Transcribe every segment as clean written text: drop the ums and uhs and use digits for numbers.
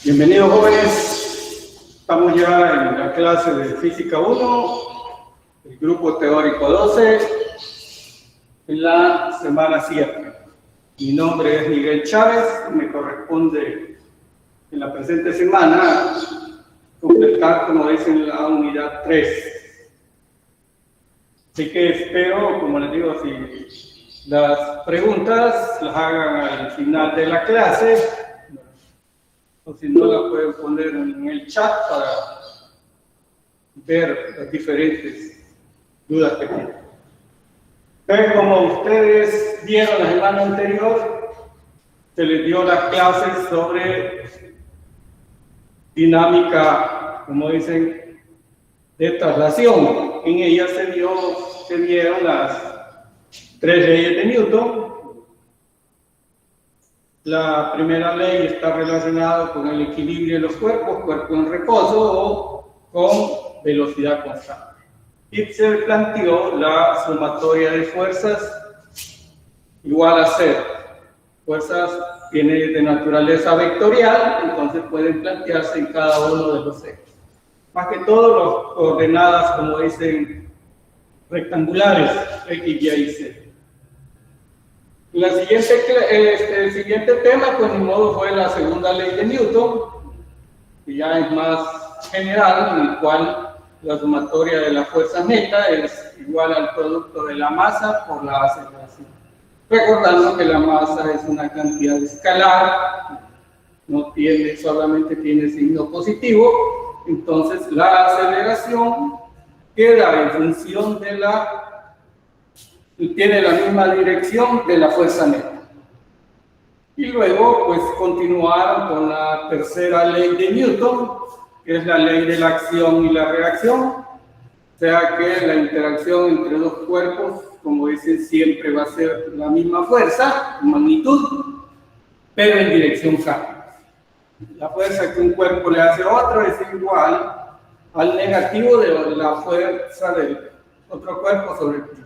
Bienvenidos jóvenes, estamos ya en la clase de Física 1, el grupo teórico 12, en la semana 7. Mi nombre es Miguel Chávez, me corresponde en la presente semana completar, como dicen, la unidad 3. Así que espero, como les digo, si las preguntas las hagan al final de la clase, o si no, la pueden poner en el chat para ver las diferentes dudas que tienen. Pero como ustedes vieron la semana anterior, se les dio las clases sobre dinámica, como dicen, de traslación. En ella se vieron las 3 leyes de Newton. La primera ley está relacionada con el equilibrio de los cuerpos, cuerpo en reposo o con velocidad constante. Y se planteó la sumatoria de fuerzas igual a 0. Fuerzas tiene de naturaleza vectorial, entonces pueden plantearse en cada uno de los ejes. Más que todo, las coordenadas, como dicen, rectangulares, X, Y y Z. El siguiente tema, pues ni modo, fue la segunda ley de Newton, que ya es más general, en el cual la sumatoria de la fuerza neta es igual al producto de la masa por la aceleración. Recordando que la masa es una cantidad escalar, solamente tiene signo positivo, entonces la aceleración queda en función de tiene la misma dirección de la fuerza neta. Y luego, pues, continuaron con la tercera ley de Newton, que es la ley de la acción y la reacción. O sea que la interacción entre dos cuerpos, como dicen, siempre va a ser la misma fuerza, magnitud, pero en dirección cambia. La fuerza que un cuerpo le hace a otro es igual al negativo de la fuerza del otro cuerpo sobre el primero.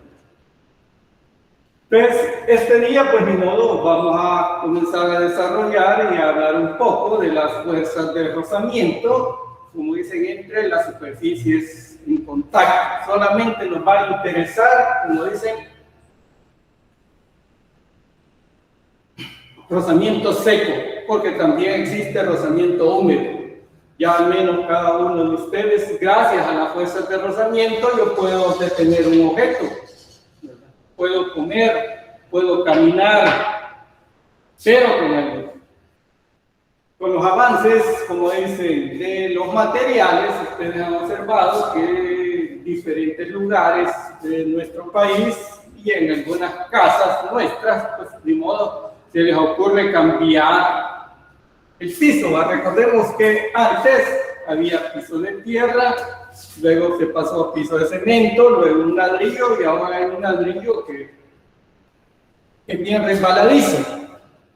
Pues este día, pues ni modo, vamos a comenzar a desarrollar y a hablar un poco de las fuerzas de rozamiento, como dicen, entre las superficies en contacto. Solamente nos va a interesar, como dicen, rozamiento seco, porque también existe rozamiento húmedo. Ya al menos cada uno de ustedes, gracias a las fuerzas de rozamiento, yo puedo detener un objeto, puedo comer, puedo caminar, pero con los avances, como dicen, de los materiales, ustedes han observado que en diferentes lugares de nuestro país y en algunas casas nuestras, pues de modo se les ocurre cambiar el piso. Recordemos que antes había piso de tierra, luego se pasó a piso de cemento, luego un ladrillo y ahora hay un ladrillo que es bien resbaladizo.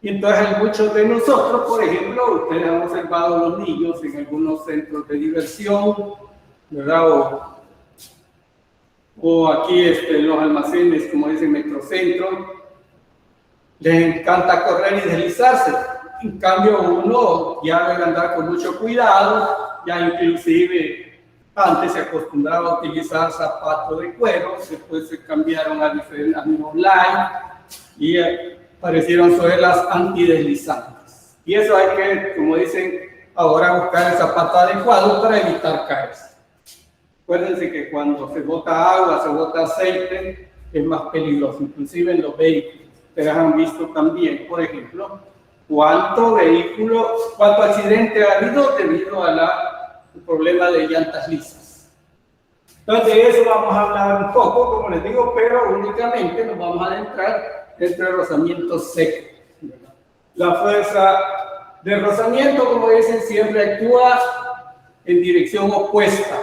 Y entonces hay muchos de nosotros, por ejemplo, ustedes han observado los niños en algunos centros de diversión, ¿verdad? O aquí los almacenes, como dicen, Metrocentro, les encanta correr y deslizarse. En cambio, uno ya debe andar con mucho cuidado, ya inclusive antes se acostumbraba a utilizar zapatos de cuero, después se cambiaron a online y aparecieron suelas antideslizantes. Y eso hay que, como dicen, ahora buscar el zapato adecuado para evitar caerse. Acuérdense que cuando se bota agua, se bota aceite, es más peligroso, inclusive en los vehículos. Ustedes han visto también, por ejemplo, cuánto accidente ha habido debido al problema de llantas lisas. Entonces de eso vamos a hablar un poco, como les digo, pero únicamente nos vamos a adentrar entre el rozamiento seco. La fuerza de rozamiento, como dicen, siempre actúa en dirección opuesta.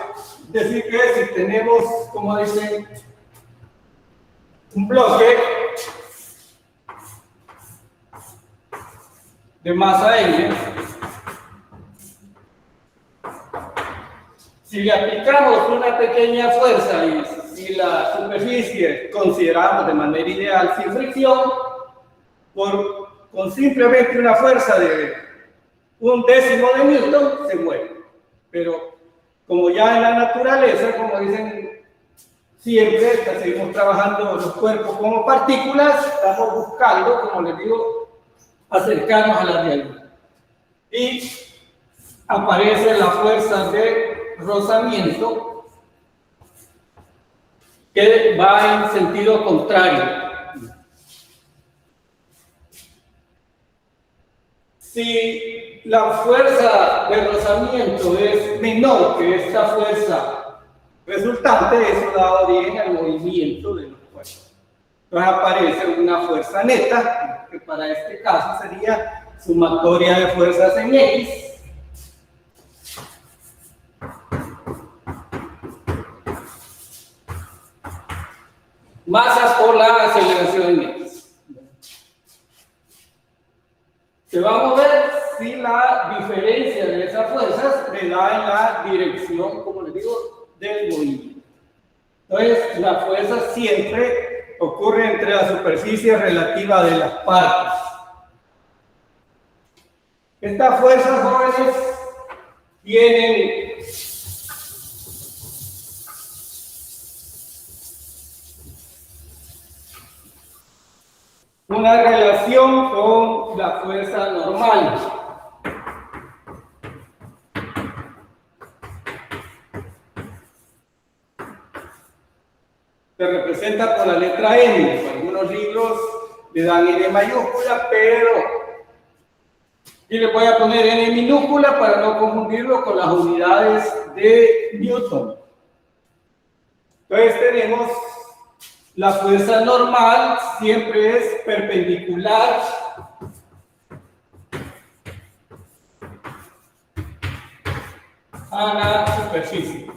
Es decir, que si tenemos, como dicen, un bloque de masa N, si le aplicamos una pequeña fuerza y si la superficie consideramos de manera ideal sin fricción, con simplemente una fuerza de un décimo de Newton, se mueve. Pero como ya en la naturaleza, como dicen siempre, seguimos trabajando los cuerpos como partículas, estamos buscando, como les digo, acercarnos a la realidad. Y aparece la fuerza de rozamiento que va en sentido contrario. Si la fuerza de rozamiento es menor que esta fuerza resultante, eso da origen al movimiento de los cuerpos. Entonces aparece una fuerza neta, que para este caso sería sumatoria de fuerzas en X. Masas por la aceleración en X. Se va a mover si la diferencia de esas fuerzas le da en la dirección, como les digo, del movimiento. Entonces, la fuerza siempre ocurre entre la superficie relativa de las partes. Estas fuerzas, jóvenes, tienen una relación con la fuerza normal. Se representa por la letra N. Algunos libros le dan N mayúscula, pero y le voy a poner N minúscula para no confundirlo con las unidades de Newton. Entonces tenemos la fuerza normal, siempre es perpendicular a la superficie.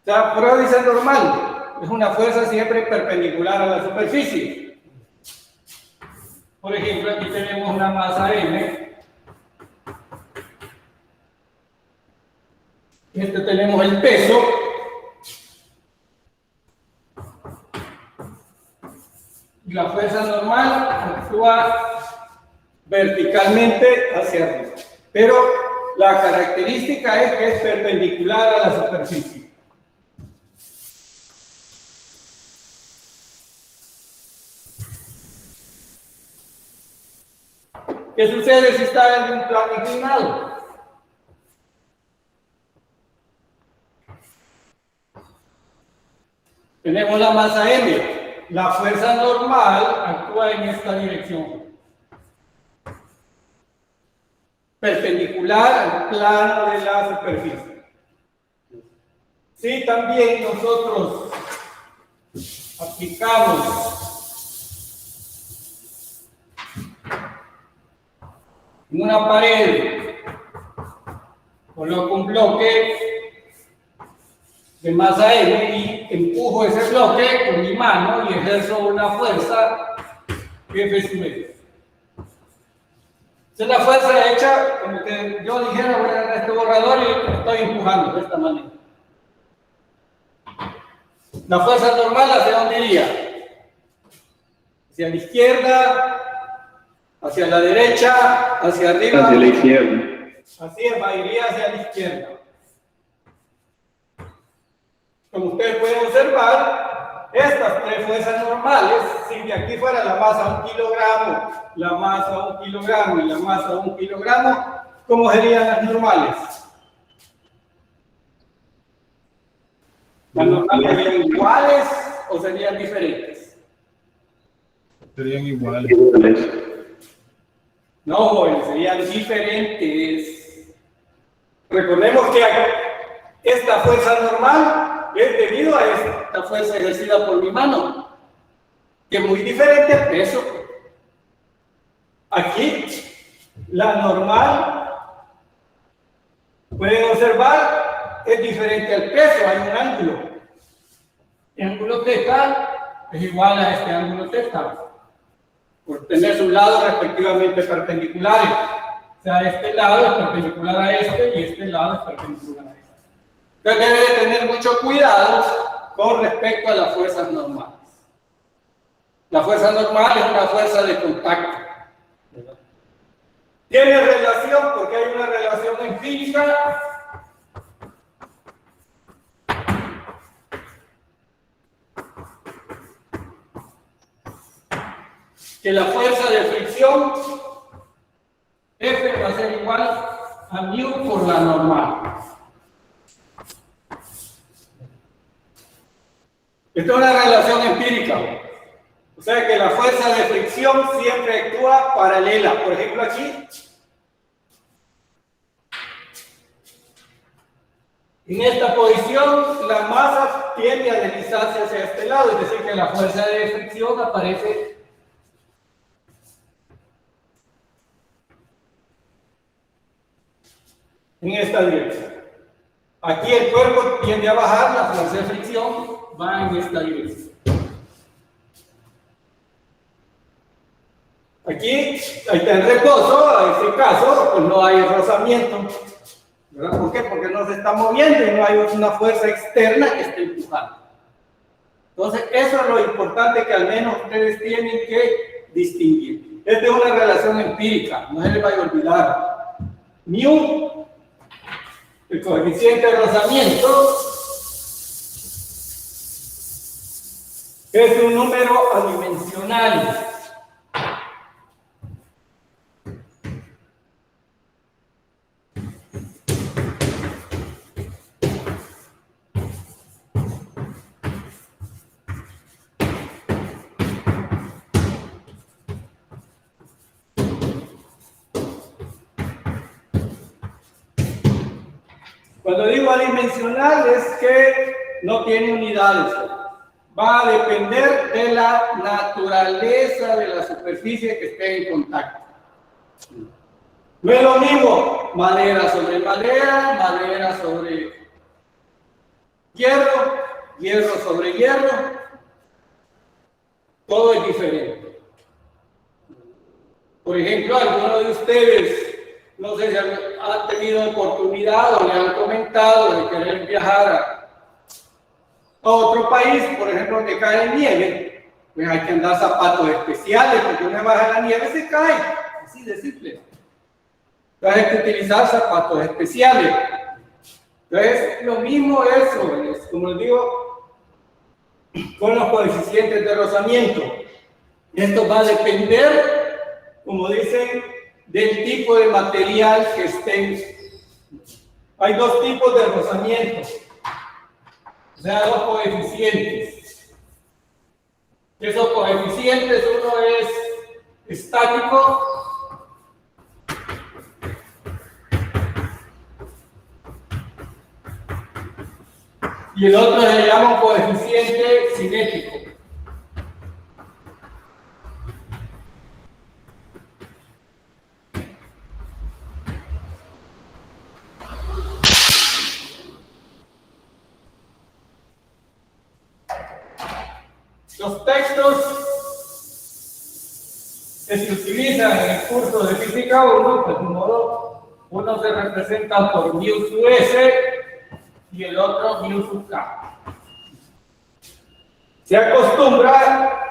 O sea, por eso dice normal, es una fuerza siempre perpendicular a la superficie. Por ejemplo, aquí tenemos una masa M. Tenemos el peso. Y la fuerza normal actúa verticalmente hacia arriba. Pero la característica es que es perpendicular a la superficie. ¿Qué sucede si está en un plano inclinado? Tenemos la masa M. La fuerza normal actúa en esta dirección. Perpendicular al plano de la superficie. Si también nosotros aplicamos en una pared, coloco un bloque de masa M y empujo ese bloque con mi mano y ejerzo una fuerza F sub S. Esa es la fuerza hecha, como que yo dijera, voy a agarrar este borrador y estoy empujando de esta manera. La fuerza normal, ¿hacia dónde iría? Hacia la izquierda, hacia la derecha, hacia arriba. Hacia la izquierda. Así es, iría hacia la izquierda. Como ustedes pueden observar, estas tres fuerzas normales, si de aquí fuera la masa 1 kilogramo, la masa 1 kilogramo y la masa 1 kilogramo, ¿cómo serían las normales? ¿Las normales serían iguales o serían diferentes? Serían iguales. No, jóvenes, serían diferentes. Recordemos que esta fuerza normal es debido a esta fuerza ejercida por mi mano, que es muy diferente al peso. Aquí, la normal, pueden observar, es diferente al peso, hay un ángulo. El ángulo θ es igual a este ángulo θ, por tener sus lados respectivamente perpendiculares. O sea, este lado es perpendicular a este y este lado es perpendicular a este. Entonces debe de tener mucho cuidado con respecto a las fuerzas normales. La fuerza normal es una fuerza de contacto. Tiene relación porque hay una relación empírica que la fuerza de fricción F va a ser igual a mu por la normal. Esta es una relación empírica. O sea que la fuerza de fricción siempre actúa paralela. Por ejemplo, aquí, en esta posición, la masa tiende a deslizarse hacia este lado, es decir, que la fuerza de fricción aparece en esta dirección. Aquí el cuerpo tiende a bajar, la fuerza de fricción va en esta dirección. Aquí ahí está el reposo, en este caso, pues no hay rozamiento. ¿Verdad? ¿Por qué? Porque no se está moviendo y no hay una fuerza externa que esté empujando. Entonces, eso es lo importante que al menos ustedes tienen que distinguir. Esta es una relación empírica, no se les vaya a olvidar. Mu, el coeficiente de rozamiento, es un número adimensional. Cuando digo adimensional es que no tiene unidades. Va a depender de la naturaleza de la superficie que esté en contacto. No es lo mismo madera sobre madera, madera sobre hierro, hierro sobre hierro. Todo es diferente. Por ejemplo, alguno de ustedes, no sé si han tenido oportunidad o le han comentado de querer viajar a otro país, por ejemplo, donde cae nieve, pues hay que andar zapatos especiales porque una baja la nieve se cae, así de simple. Entonces hay que utilizar zapatos especiales. Entonces, lo mismo eso, es, como les digo, con los coeficientes de rozamiento. Esto va a depender, como dicen, del tipo de material que estén. Hay dos tipos de rozamiento, o sea, dos coeficientes. Esos coeficientes, uno es estático y el otro se llama un coeficiente cinético. Los textos que se utilizan en el curso de física 1, pues de modo, uno se representa por mu sub s y el otro mu sub k. Se acostumbra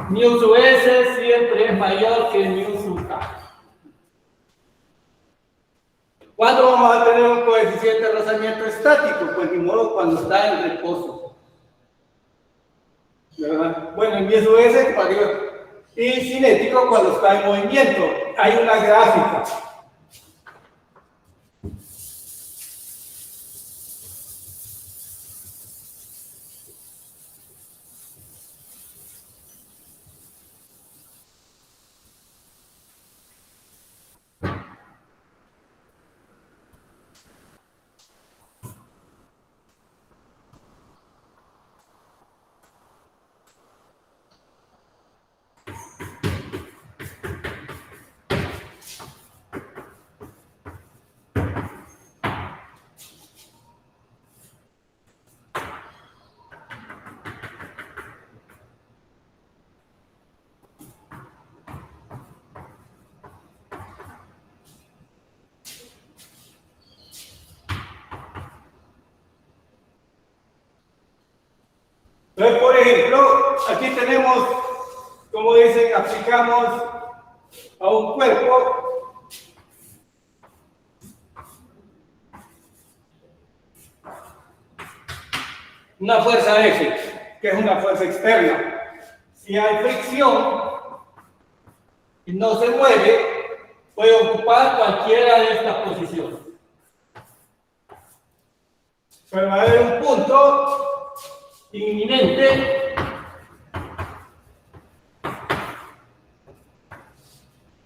mu sub s siempre es mayor que mu sub k. ¿Cuándo vamos a tener un coeficiente de rozamiento estático? Pues de modo cuando está en reposo. ¿Verdad? Bueno, en mi S y cinético cuando está en movimiento. Hay una gráfica. ejemplo, aquí tenemos, como dicen, aplicamos a un cuerpo una fuerza F, que es una fuerza externa. Si hay fricción y no se mueve, puede ocupar cualquiera de estas posiciones. Pero va a haber un punto inminente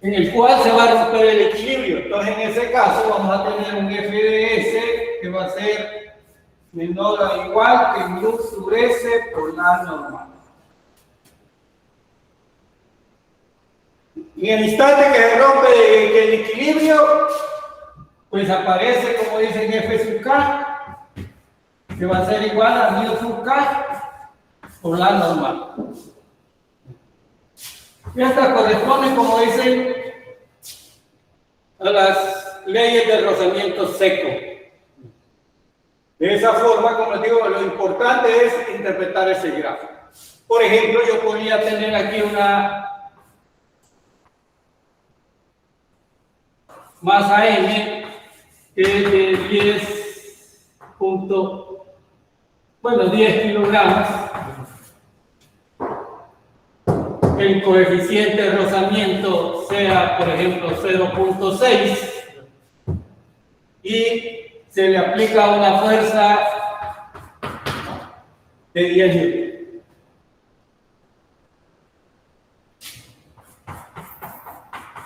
en el cual se va a romper el equilibrio. Entonces, en ese caso, vamos a tener un F de S que va a ser menor o igual que mu sub S por la normal. En el instante que se rompe el equilibrio, pues aparece, como dicen, F sub K, que va a ser igual a mu sub K por la normal. Y esta corresponde, como dicen, a las leyes del rozamiento seco. De esa forma, como les digo, lo importante es interpretar ese gráfico. Por ejemplo, yo podría tener aquí una masa M que es de 10 kilogramos. El coeficiente de rozamiento sea, por ejemplo, 0.6 y se le aplica una fuerza de 10 newton.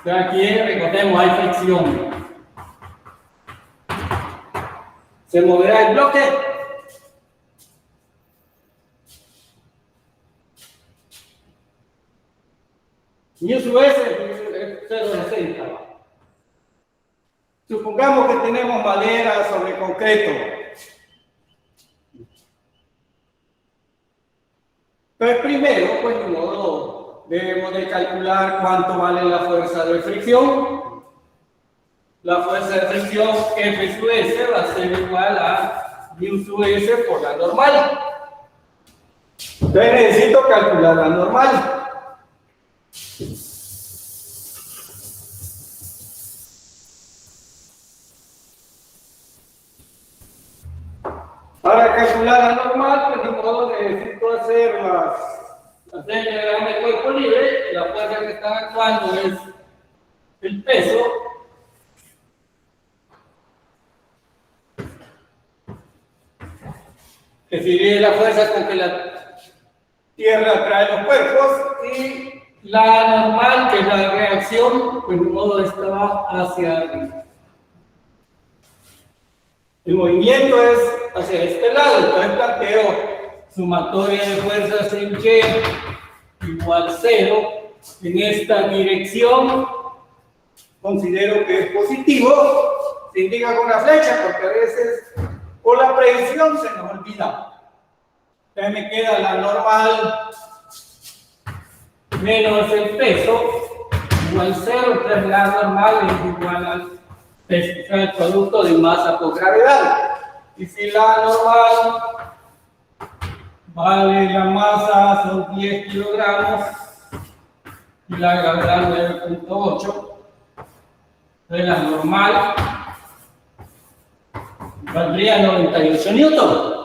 Aquí, recordemos, hay fricción. ¿Se moverá el bloque? Mu sub S es 0.60. Supongamos que tenemos madera sobre concreto. Pero primero, pues de modo, debemos de calcular cuánto vale la fuerza de fricción. La fuerza de fricción F sub S va a ser igual a mu sub S por la normal. Entonces necesito calcular la normal. Para calcular la normal, pues de modo necesito hacer las diagrama de cuerpo libre. La fuerza que está actuando es el peso. Que se divide la fuerza con que la Tierra atrae los cuerpos y la normal, que es la reacción, pues de modo está hacia arriba. El movimiento es hacia este lado, entonces planteo sumatoria de fuerzas en Y igual 0. En esta dirección considero que es positivo, se indica con la flecha porque a veces por la predicción se nos olvida. Entonces me queda la normal menos el peso igual 0, entonces la normal es igual al peso, el producto de masa por gravedad. Y si la normal vale, la masa son 10 kilogramos y la gravedad 9.8, entonces la normal valdría 98 newton.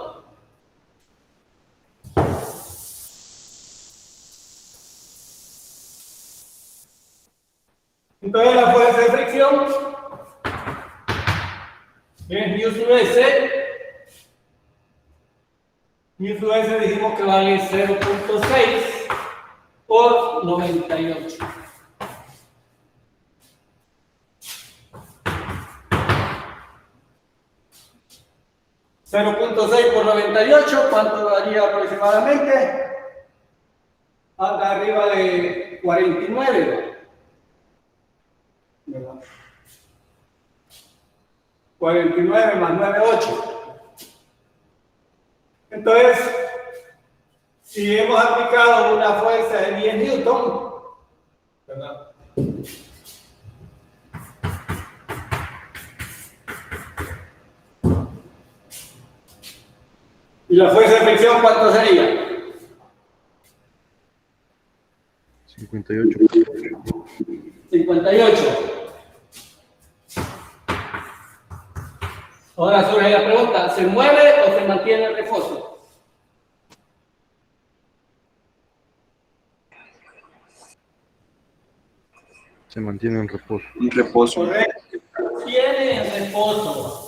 Entonces la fuerza de fricción es mu sub S. Mu sub S dijimos que vale 0.6 por 98. .6 por 98, ¿cuánto daría aproximadamente? Anda arriba de 49. ¿Verdad? 49 más 9, 8. Entonces, si hemos aplicado una fuerza de 10 newton, ¿verdad? ¿Y la fuerza de fricción cuánto sería? 58. 58. Ahora sobre la pregunta, ¿se mueve o se mantiene en reposo? Se mantiene en reposo. En reposo. Correcto. Tiene en reposo.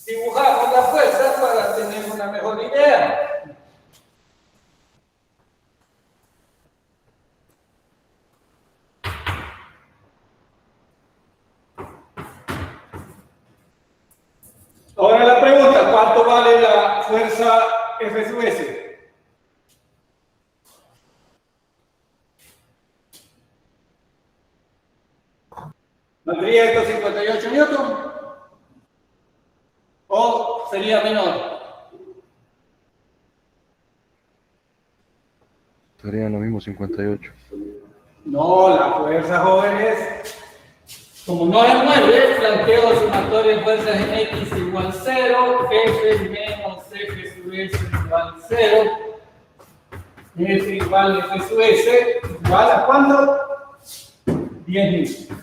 Dibujamos la fuerza para tener una mejor idea. Ahora la pregunta, ¿cuánto vale la fuerza F sub S? ¿Valdría esto 58 newton? ¿O sería menor? Serían lo mismo 58. No, la fuerza, jóvenes, como no es 9, planteo sumatoria de fuerzas en X igual 0, F menos F sub S igual 0, F igual F sub S igual a ¿cuánto? 10 newton.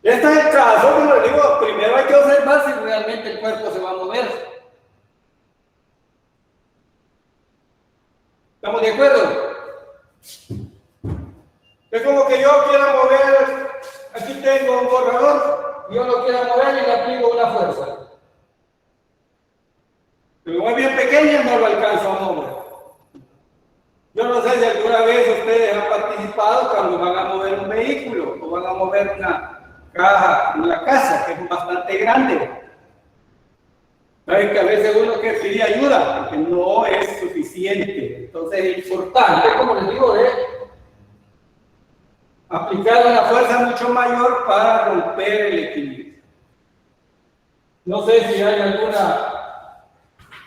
Este es el caso, como les digo, primero hay que observar si realmente el cuerpo se va a mover. ¿Estamos de acuerdo? Es como que yo quiera mover, aquí tengo un borrador, yo lo quiero mover y le aplico una fuerza. Pero es bien pequeña, no lo alcanzo a mover. Yo no sé si alguna vez ustedes han participado cuando van a mover un vehículo o van a mover una caja en la casa, que es bastante grande. Saben que a veces uno quiere pedir ayuda, porque no es suficiente. Entonces es importante, como les digo, aplicar una fuerza mucho mayor para romper el equilibrio. No sé si hay alguna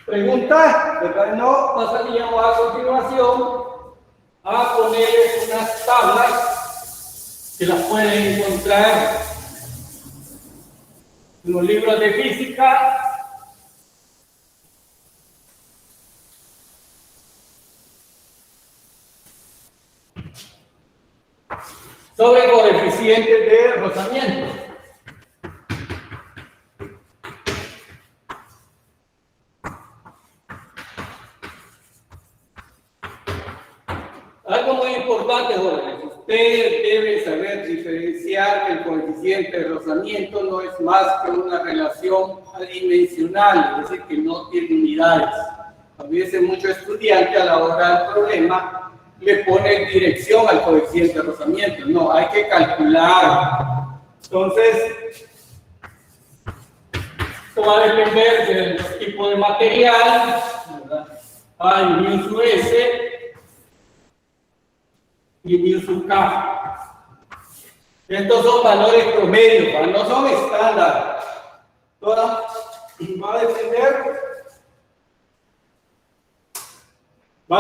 pregunta, ¿verdad? No, pasaríamos a continuación a ponerles unas tablas que las pueden encontrar en los libros de física. Sobre coeficientes de rozamiento. Algo muy importante, jóvenes, usted debe saber diferenciar que el coeficiente de rozamiento no es más que una relación adimensional, es decir, que no tiene unidades. A veces muchos estudiantes a la hora del problema le ponen dirección al coeficiente de rozamiento. No, hay que calcular. Entonces, esto va a depender del tipo de material, ¿verdad? Hay mu sub S y mu sub K. Estos son valores promedios, no son estándar. Ahora, va a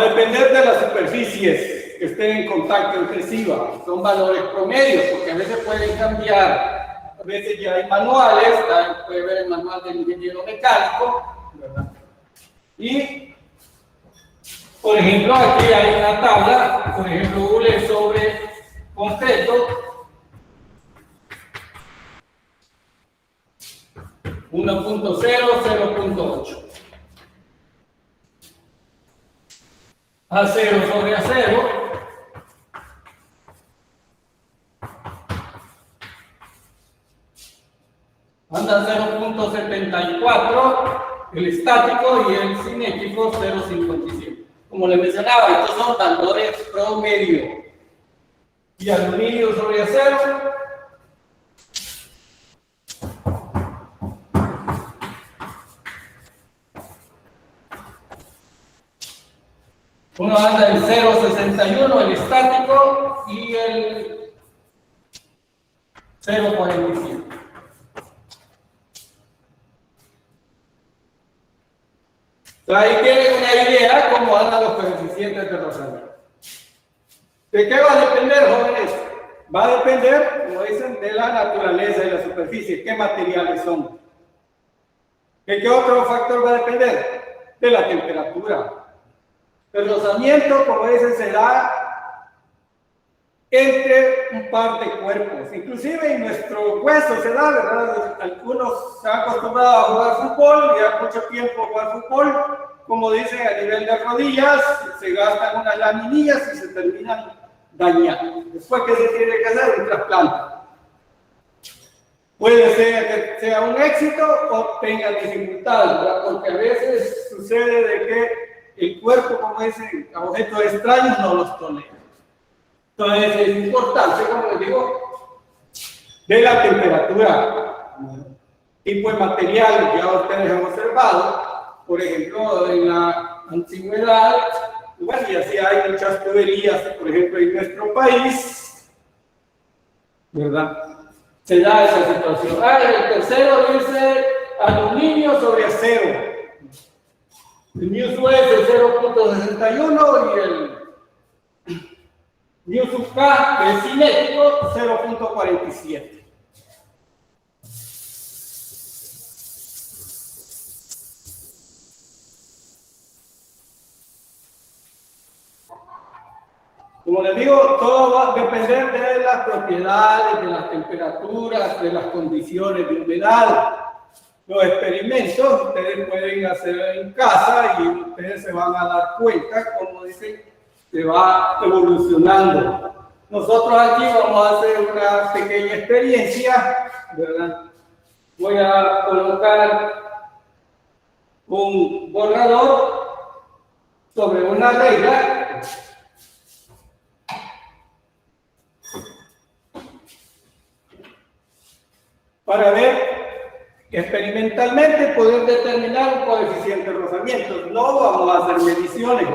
depender de las superficies que estén en contacto entre sí. Son valores promedios, porque a veces pueden cambiar. A veces ya hay manuales, puede ver el manual del ingeniero mecánico, ¿verdad? Y, por ejemplo, aquí hay una tabla, por ejemplo, hule sobre concreto, 1.0, 0.8. Acero sobre acero. Anda 0.74 el estático y el cinético 0.57. Como les mencionaba, estos son valores promedio. Y aluminio sobre acero. Uno anda en 0.61 el estático y el 0.47. Ahí tienen una idea cómo andan los coeficientes de rozamiento. ¿De qué va a depender, jóvenes? Va a depender, como dicen, de la naturaleza de la superficie, qué materiales son. ¿De qué otro factor va a depender? De la temperatura. El rozamiento, como dicen, se da entre un par de cuerpos. Inclusive en nuestro hueso se da, ¿verdad? Algunos se han acostumbrado a jugar fútbol, ya mucho tiempo jugar fútbol. Como dicen, a nivel de rodillas, se gastan unas laminillas y se terminan dañando. Después, ¿qué se tiene que hacer? Un trasplante. Puede ser que sea un éxito o tenga dificultades, ¿verdad? Porque a veces sucede de que el cuerpo, como dicen, objetos extraños no los tolera. Entonces es importante, como les digo, de la temperatura, tipo de material, ya ustedes han observado, por ejemplo, en la antigüedad, bueno, y así hay muchas tuberías, por ejemplo, en nuestro país, ¿verdad? Se da esa situación. El tercero dice aluminio sobre acero. El Newsub es el 0.61 y el Newsub K, que es cinético, 0.47. Como les digo, todo va a depender de las propiedades, de las temperaturas, de las condiciones de humedad. Los experimentos ustedes pueden hacer en casa y ustedes se van a dar cuenta, como dicen, se va evolucionando. Nosotros aquí vamos a hacer una pequeña experiencia, ¿verdad? Voy a colocar un borrador sobre una regla. Para ver experimentalmente poder determinar un coeficiente de rozamiento. No vamos a hacer mediciones,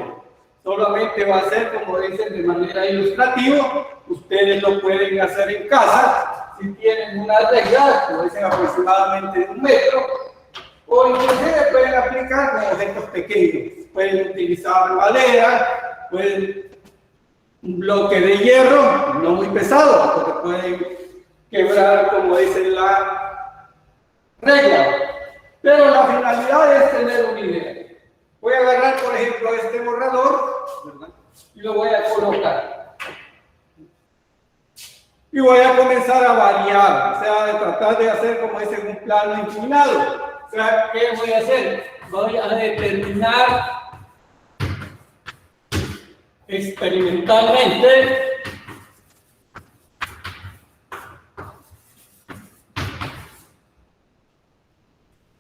solamente va a ser, como dicen, de manera ilustrativa. Ustedes lo pueden hacer en casa, si tienen una regla, como dicen, aproximadamente de 1 metro, o inclusive pueden aplicar con objetos pequeños. Pueden utilizar madera, pueden un bloque de hierro, no muy pesado, porque pueden quebrar, como dice la regla, pero la finalidad es tener una idea. Voy a agarrar, por ejemplo, este borrador, ¿verdad? Y lo voy a colocar. Y voy a comenzar a variar, o sea, de tratar de hacer, como dice, un plano inclinado. O sea, ¿qué voy a hacer? Voy a determinar experimentalmente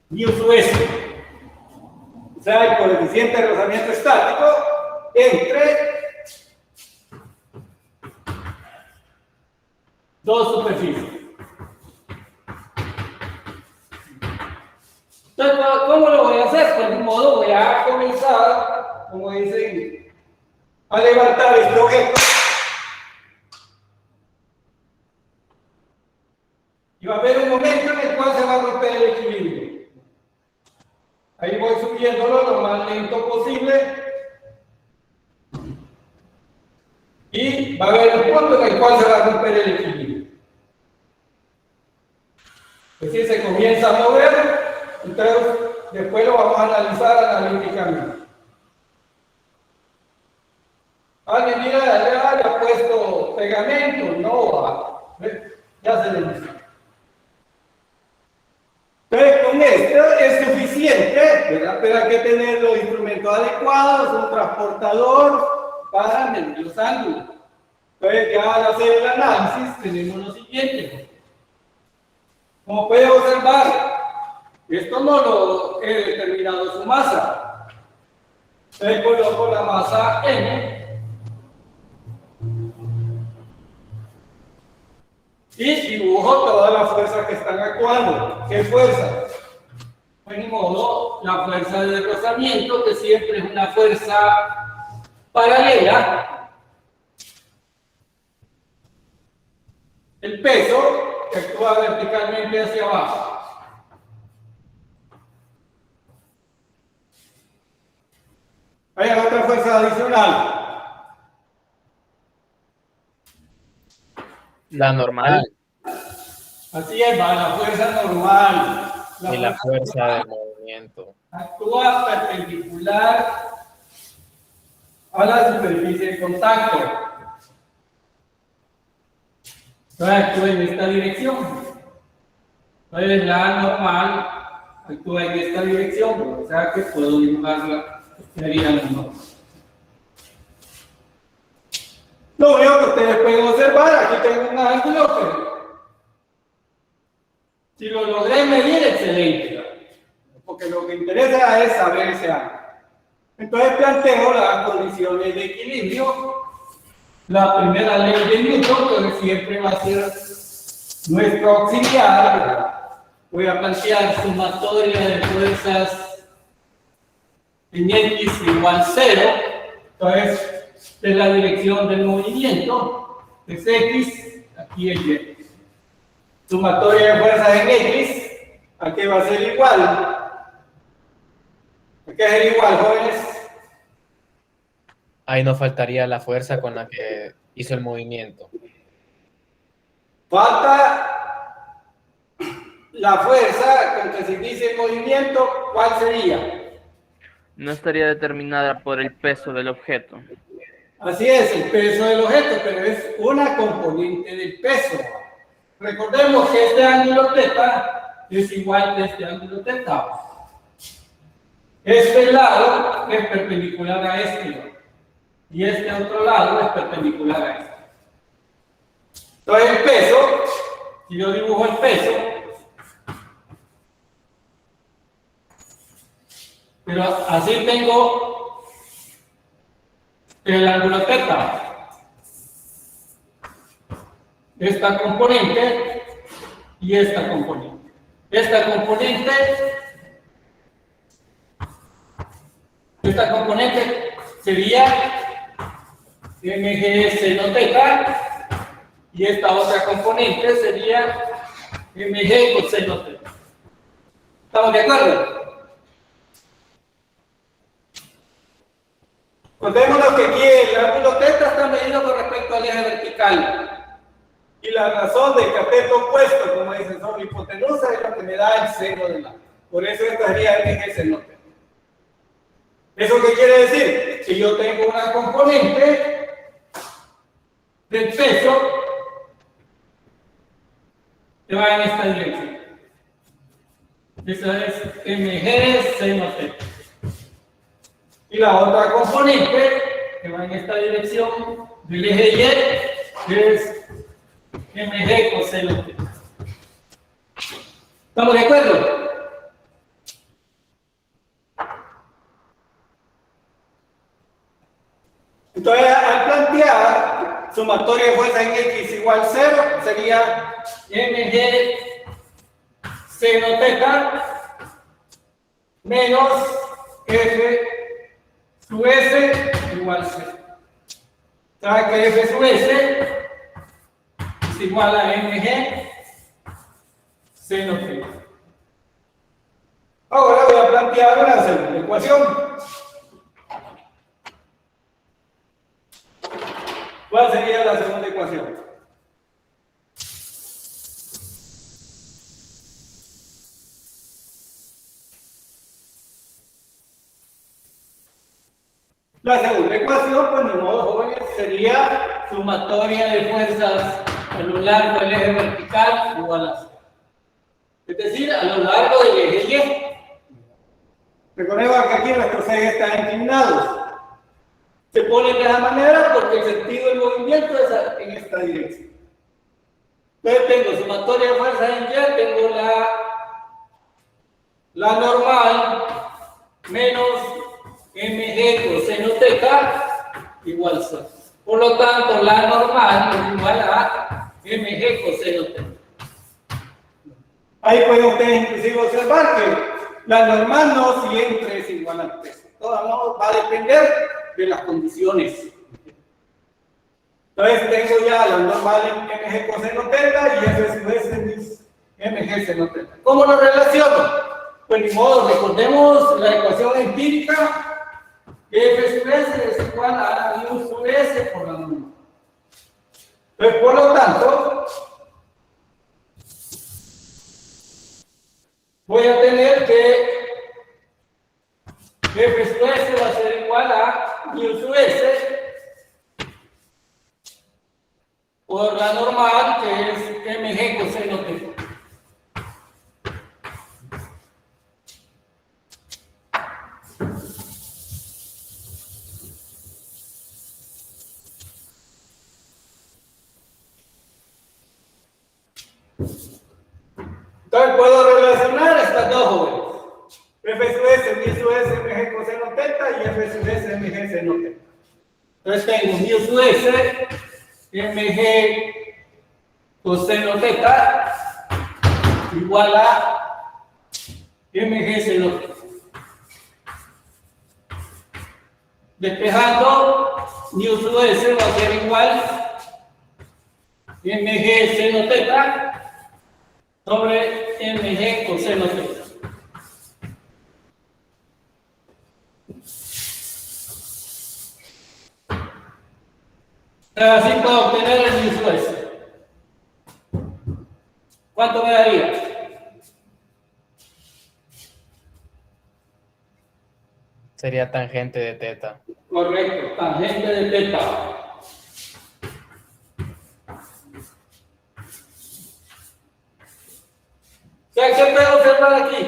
Newsub, o sea, el coeficiente de rozamiento estático entre dos superficies. Entonces, ¿cómo lo voy a hacer? Pues de un modo voy a comenzar, como dicen, a levantar este objeto. Y va a haber un momento en el cual se va a romper el equilibrio. Ahí voy subiéndolo lo más lento posible. Y va a haber un punto en el cual se va a romper el equilibrio. Es decir, se comienza a mover, entonces después lo vamos a analizar analíticamente. Alguien mira, ya le ha puesto pegamento, no va. Ya se le dice. Entonces, con esto es suficiente, ¿verdad? Pero hay que tener los instrumentos adecuados, un transportador para medir los ángulos. Entonces, ya al hacer el análisis, tenemos lo siguiente. Como pueden observar, esto no lo he determinado su masa. Entonces, coloco la masa M. Y dibujo todas las fuerzas que están actuando. ¿Qué fuerzas? Pues ni modo, la fuerza de rozamiento, que siempre es una fuerza paralela. El peso, que actúa verticalmente hacia abajo. Hay otra fuerza adicional. La normal. Así es, va, la fuerza normal. Y la fuerza de movimiento. Actúa perpendicular a la superficie de contacto. Entonces actúa en esta dirección. Entonces la normal actúa en esta dirección, o sea que puedo dibujarla, sería la normal. Lo único que ustedes pueden observar, aquí tengo un ángulo que si lo logré medir, excelente, porque lo que interesa es saber ese ángulo. Entonces planteo las condiciones de equilibrio. La primera ley de Newton, que siempre va a ser nuestro auxiliar. Voy a plantear sumatoria de fuerzas en X igual 0. Entonces, de la dirección del movimiento es X, aquí es Y. Sumatoria de fuerzas en X, ¿a qué va a ser igual? ¿A qué va a ser igual, jóvenes? Ahí nos faltaría la fuerza con la que hizo el movimiento. Falta la fuerza con que se inicia el movimiento, ¿cuál sería? No estaría determinada por el peso del objeto. Así es, el peso del objeto, pero es una componente del peso. Recordemos que este ángulo θ es igual a este ángulo θ. Este lado es perpendicular a este, y este otro lado es perpendicular a este. Entonces el peso, si yo dibujo el peso, pero así tengo el ángulo θ. Esta componente y esta componente. Esta componente sería mg seno θ y esta otra componente sería mg coseno θ. ¿Estamos de acuerdo? Recordémonos que aquí el ángulo θ está medido con respecto al eje vertical. Y la razón del cateto opuesto, como dicen, sobre hipotenusa, es lo que me da el seno del ángulo. Por eso esta sería mg seno θ. ¿Eso qué quiere decir? Que yo tengo una componente del peso que va en esta dirección. Esa es mg seno θ. Y la otra componente que va en esta dirección del eje Y es mg coseno θ. ¿Estamos de acuerdo? Entonces, al plantear sumatoria de fuerzas en X igual 0, sería mg seno θ menos f sub s igual 0. ¿Sabe que f sub s es igual a mg seno θ? Ahora voy a plantear una segunda ecuación. ¿Cuál sería la segunda ecuación? La segunda ecuación, pues ni modo, jóvenes, sería sumatoria de fuerzas a lo largo del eje vertical igual a 0. Es decir, a lo largo del eje Y. Recordemos que aquí nuestros ejes están inclinados. Se ponen de esa manera porque el sentido del movimiento es en esta dirección. Entonces tengo sumatoria de fuerzas en Y, tengo la normal menos mg coseno θ igual 0. Por lo tanto, la normal es igual a mg coseno θ. Ahí pueden ustedes inclusive observar que la normal no siempre es igual al peso. Todo va a depender de las condiciones. Entonces tengo ya la normal en mg coseno θ y f sub s es mg seno θ. ¿Cómo lo relaciono? Pues ni modo, recordemos la ecuación empírica que f sub s es igual a u sub s por la normal. Entonces, por lo tanto, voy a tener que f sub s va a ser igual a mu sub S por la normal, que es mg coseno teta. Entonces puedo relacionar estas dos jóvenes. F sub S, mu sub S, mg coseno teta y F sub S, mg seno teta. Entonces tengo mu sub S, mg coseno teta igual a mg seno teta. Despejando, mu sub S va a ser igual mg seno teta sobre mg coseno teta. Así puedo obtener el mu sub S. ¿Cuánto me daría? Sería tangente de teta. Correcto, tangente de teta. ¿Qué puedo observar aquí?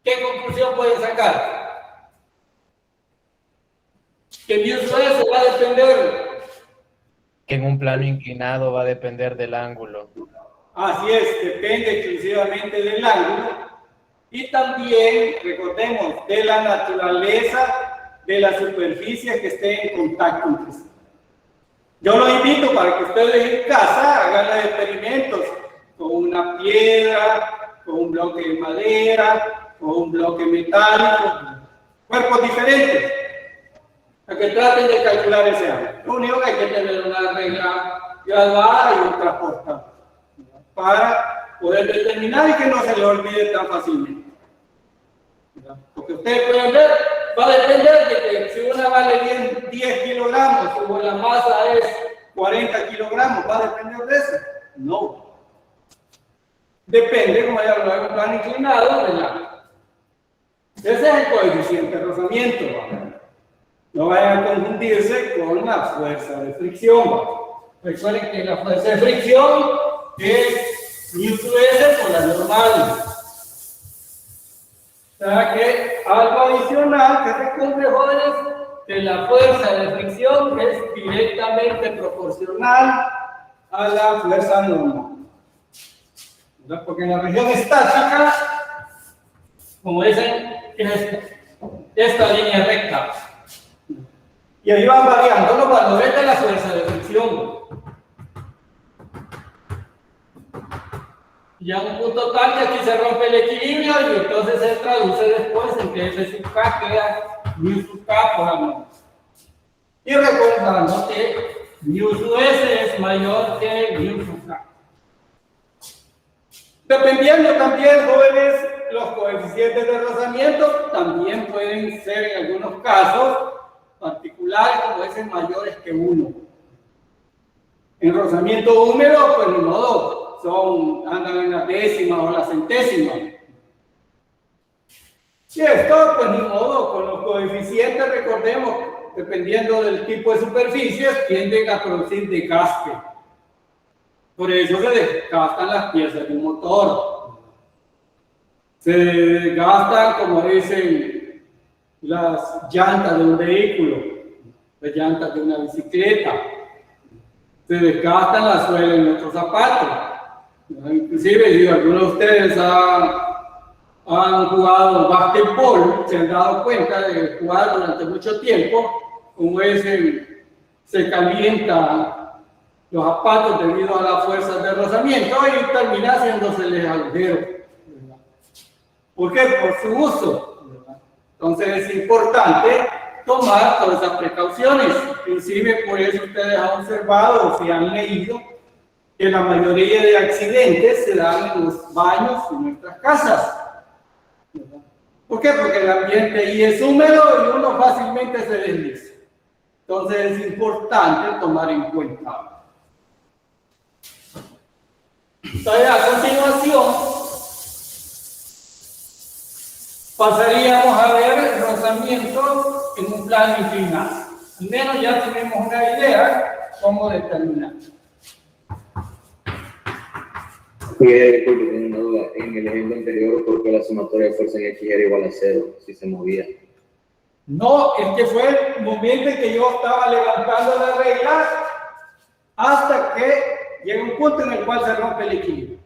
¿Qué conclusión pueden sacar? Que mu sub S va a depender. Que en un plano inclinado va a depender del ángulo. Así es, depende exclusivamente del ángulo y también, recordemos, de la naturaleza de las superficies que estén en contacto entre sí. Yo los invito para que ustedes en casa hagan los experimentos con una piedra, con un bloque de madera, con un bloque metálico, cuerpos diferentes, para que traten de calcular ese ángulo. Lo único que hay que tener una regla graduada y un transportador para poder determinar y que no se le olvide tan fácilmente. Porque ustedes pueden ver, va a depender de que si una vale 10 kilogramos o la masa es 40 kilogramos, ¿va a depender de eso? No. Depende, como ya lo hago, plan inclinado del ángulo. Ese es el coeficiente de rozamiento. No vayan a confundirse con la fuerza de fricción. Recuerden que la fuerza de fricción es mu sub S por la normal. O sea que algo adicional que recuerde, jóvenes, que la fuerza de fricción es directamente proporcional a la fuerza normal. ¿Verdad? Porque en la región estática, como dicen, es esta línea recta. Y ahí van variando los valores de la fuerza de fricción. Ya un punto tal que aquí se rompe el equilibrio y entonces se traduce después en que F sub K queda mu sub K por amor. Y recordando que mu sub S es mayor que mu sub K. Dependiendo también, jóvenes, los coeficientes de rozamiento también pueden ser en algunos casos particulares, como dicen, mayores que 1. En rozamiento húmedo, pues ni modo, andan en la décima o la centésima. Y esto, pues ni modo, con los coeficientes, recordemos, dependiendo del tipo de superficies, tienden a producir desgaste. Por eso se desgastan las piezas de un motor. Se desgastan, como dicen, las llantas de un vehículo, las llantas de una bicicleta. Se desgastan las suelas en nuestros zapatos. Inclusive, si algunos de ustedes han jugado básquetbol, se han dado cuenta de jugar durante mucho tiempo, como se calientan los zapatos debido a las fuerzas de rozamiento y termina haciéndoseles agujeros. ¿Por qué? Por su uso. Entonces es importante tomar todas esas precauciones. Inclusive por eso ustedes han observado o si han leído que la mayoría de accidentes se dan en los baños de nuestras casas. ¿Por qué? Porque el ambiente ahí es húmedo y uno fácilmente se desliza. Entonces es importante tomar en cuenta. Entonces, a continuación pasaríamos a ver rozamiento en un plano inclinado. Al menos ya tenemos una idea cómo determinar. Disculpe, tengo una duda. En el ejemplo anterior, ¿por qué la sumatoria de fuerza en X era igual a 0 si se movía? No, es que fue el momento en que yo estaba levantando la regla hasta que llega un punto en el cual se rompe el equilibrio.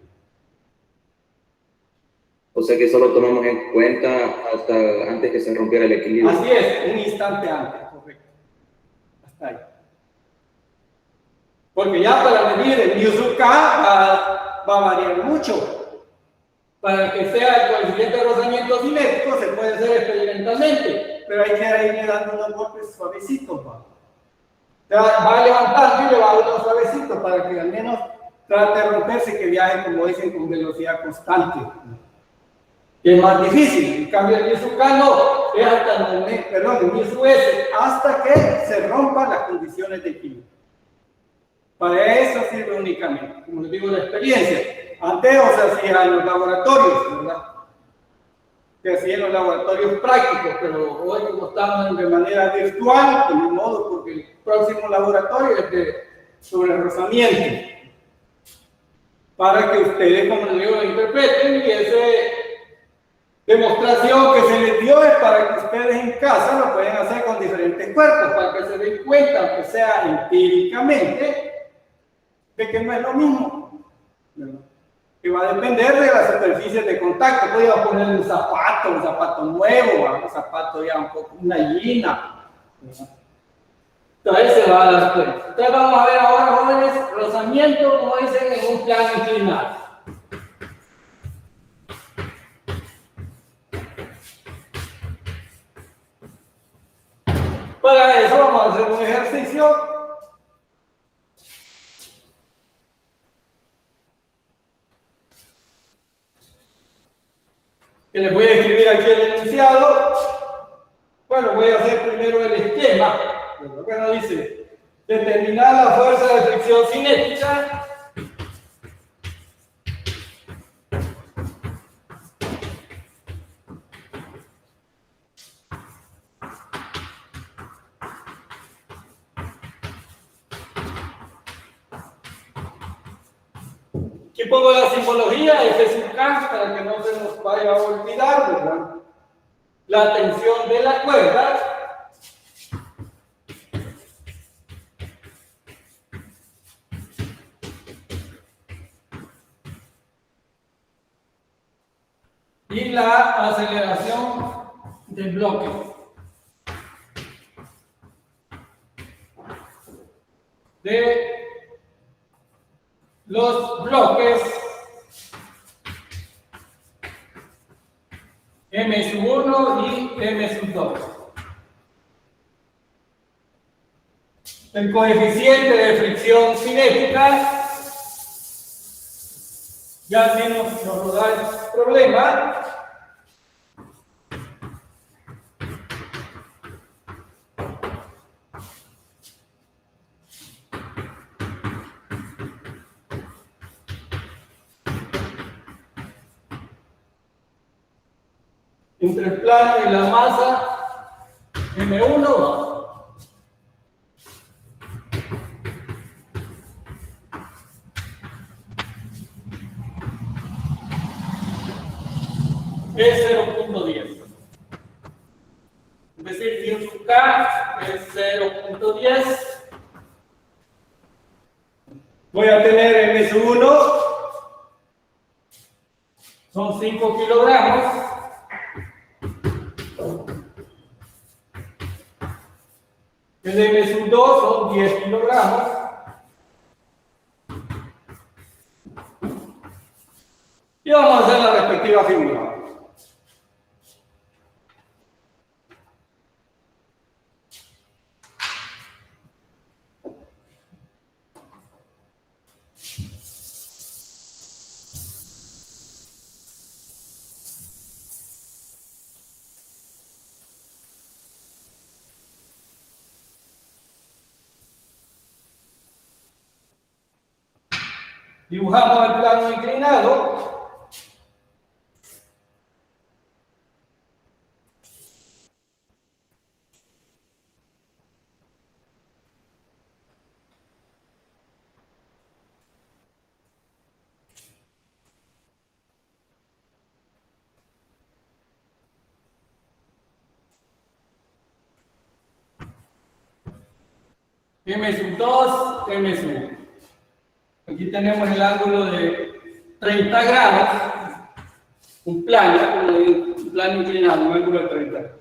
O sea que solo tomamos en cuenta hasta antes que se rompiera el equilibrio. Así es, un instante antes, correcto. Hasta ahí. Porque ya para medir el mu sub k va a variar mucho. Para que sea el coeficiente de rozamiento cinético se puede hacer experimentalmente, pero hay que irle dando unos golpes suavecitos. Va levantando y le va dando unos suavecitos para que al menos trate de romperse, que viaje, como dicen, con velocidad constante. Es más difícil. En cambio, el mu sub k no, es hasta el mu sub s, hasta que se rompan las condiciones de equilibrio. Para eso sirve únicamente, como les digo, la experiencia. Antes se hacía en los laboratorios, ¿verdad? Se hacía en los laboratorios prácticos, pero hoy como estamos de manera virtual, de mi modo, porque el próximo laboratorio es sobre rozamiento. Para que ustedes, como les digo, lo interpreten y esa demostración que se les dio es para que ustedes en casa lo pueden hacer con diferentes cuerpos, para que se den cuenta, aunque sea empíricamente, de que no es lo mismo, ¿verdad? Que va a depender de las superficies de contacto. Podría poner un zapato nuevo, un zapato ya un poco, una gallina, ¿verdad? Entonces se va a dar cuenta. Entonces vamos a ver ahora, jóvenes, rozamiento, como dicen, en un plano inclinado. Para eso vamos a hacer un ejercicio. Que les voy a escribir aquí el enunciado. Bueno, voy a hacer primero el esquema. Bueno, dice, determinar la fuerza de fricción cinética aquí pongo la simbología F sub k para que no se nos vaya a olvidar, ¿verdad? La tensión de la cuerda y la aceleración del bloque. De los bloques M sub 1 y M sub 2. El coeficiente de fricción cinética ya menos nos da el problema. Entre el plano y la masa M1 es 0.10. Es decir, mu sub k es 0.10. Voy a tener M sub 1, son 5 kilogramos. El M sub 2 son 10 kilogramos. Y vamos a hacer la respectiva figura. Dibujamos el plano inclinado. M sub 2, M sub 1. Aquí tenemos el ángulo de 30 grados, un plano inclinado, un ángulo de 30 grados.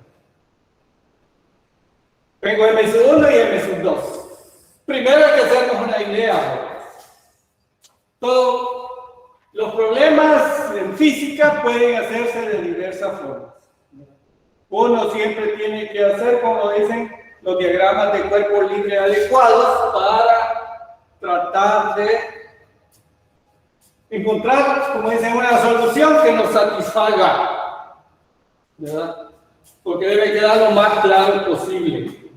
Tengo M sub 1 y M sub 2. Primero hay que hacernos una idea. Todos los problemas en física pueden hacerse de diversas formas. Uno siempre tiene que hacer, como dicen, los diagramas de cuerpo libre adecuados para tratar de encontrar, como dicen, una solución que nos satisfaga, ¿verdad? Porque debe quedar lo más claro posible.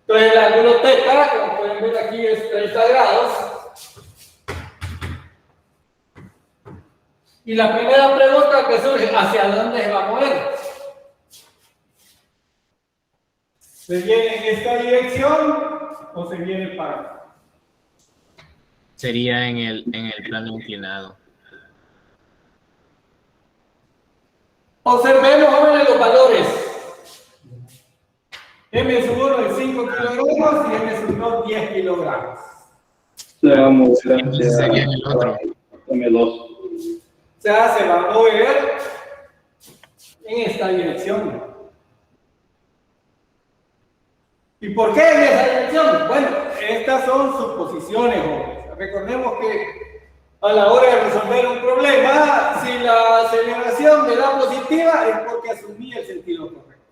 Entonces el ángulo θ, como pueden ver aquí, es 30 grados. Y la primera pregunta que surge, ¿hacia dónde se va a mover? ¿Se viene en esta dirección o se viene para acá? Sería en el plano inclinado. Observemos ahora los valores. M sub 1 es 5 kilogramos y M sub 2 10 kilogramos. Se va a mover Sería en el otro. M2. O sea, se va a mover en esta dirección. ¿Y por qué en esa dirección? Bueno, estas son suposiciones, jóvenes. Recordemos que a la hora de resolver un problema, si la aceleración me da positiva, es porque asumí el sentido correcto.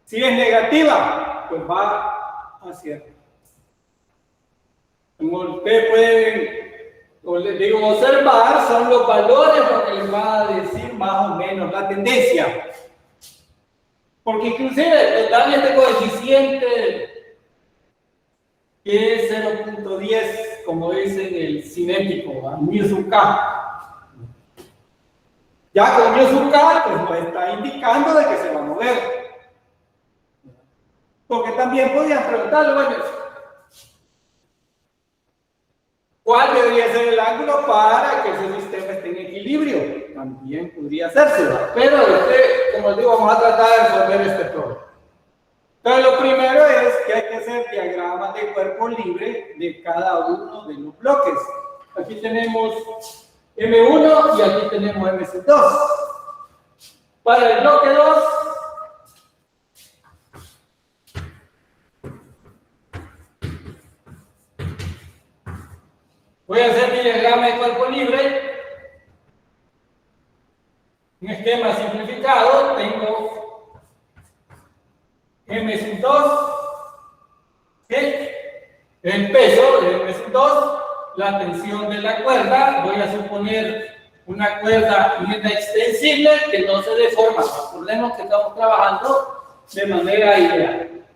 Si es negativa, pues va hacia arriba. Como ustedes pueden, observar, son los valores lo que les va a decir más o menos la tendencia. Porque inclusive dan este coeficiente que es 0.10, como dicen el cinético, mu sub k. Ya con mu sub k, pues nos está indicando de que se va a mover. Porque también podían preguntarle, bueno, ¿cuál debería ser el ángulo para que ese sistema esté en equilibrio? También podría hacerse, pero como les digo, vamos a tratar de resolver este problema. Entonces, lo primero es que hay que hacer diagramas de cuerpo libre de cada uno de los bloques. Aquí tenemos M1 y aquí tenemos M2. Para el bloque 2, voy a hacer mi diagrama de cuerpo libre. Un esquema simplificado. Tengo M sub 2, el peso de M sub 2, la tensión de la cuerda. Voy a suponer una cuerda extensible que no se deforma. Recordemos que estamos trabajando de manera ideal.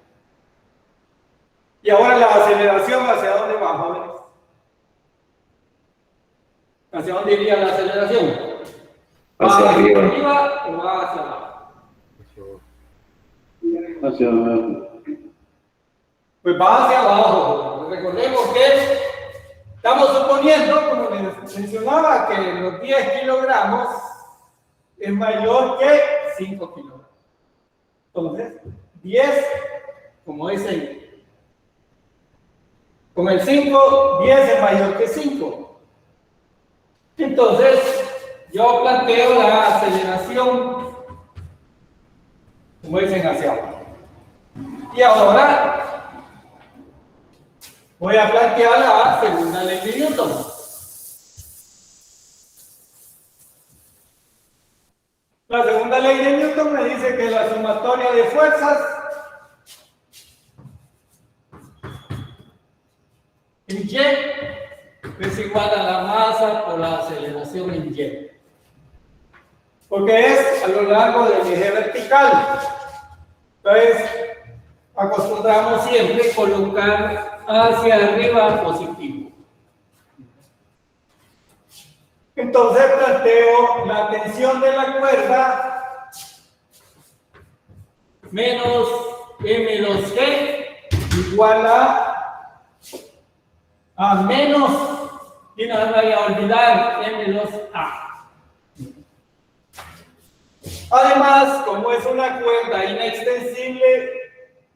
Y ahora la aceleración, ¿hacia dónde va, jóvenes? ¿Hacia dónde iría la aceleración? ¿Va hacia arriba o va hacia abajo? Hacia abajo. Pues va hacia abajo. Recordemos que estamos suponiendo, como les mencionaba, que los 10 kilogramos es mayor que 5 kilogramos. Entonces, 10, como dicen, con el 5, 10 es mayor que 5. Entonces, yo planteo la aceleración, como dicen, hacia abajo. Y ahora voy a plantear la segunda ley de Newton. La segunda ley de Newton me dice que la sumatoria de fuerzas en Y es igual a la masa por la aceleración en Y. Porque es a lo largo del eje vertical. Entonces, acostumbramos siempre colocar hacia arriba positivo. Entonces planteo la tensión de la cuerda menos M2G igual a menos, y no me voy a olvidar, M2A. Además, como es una cuerda inextensible,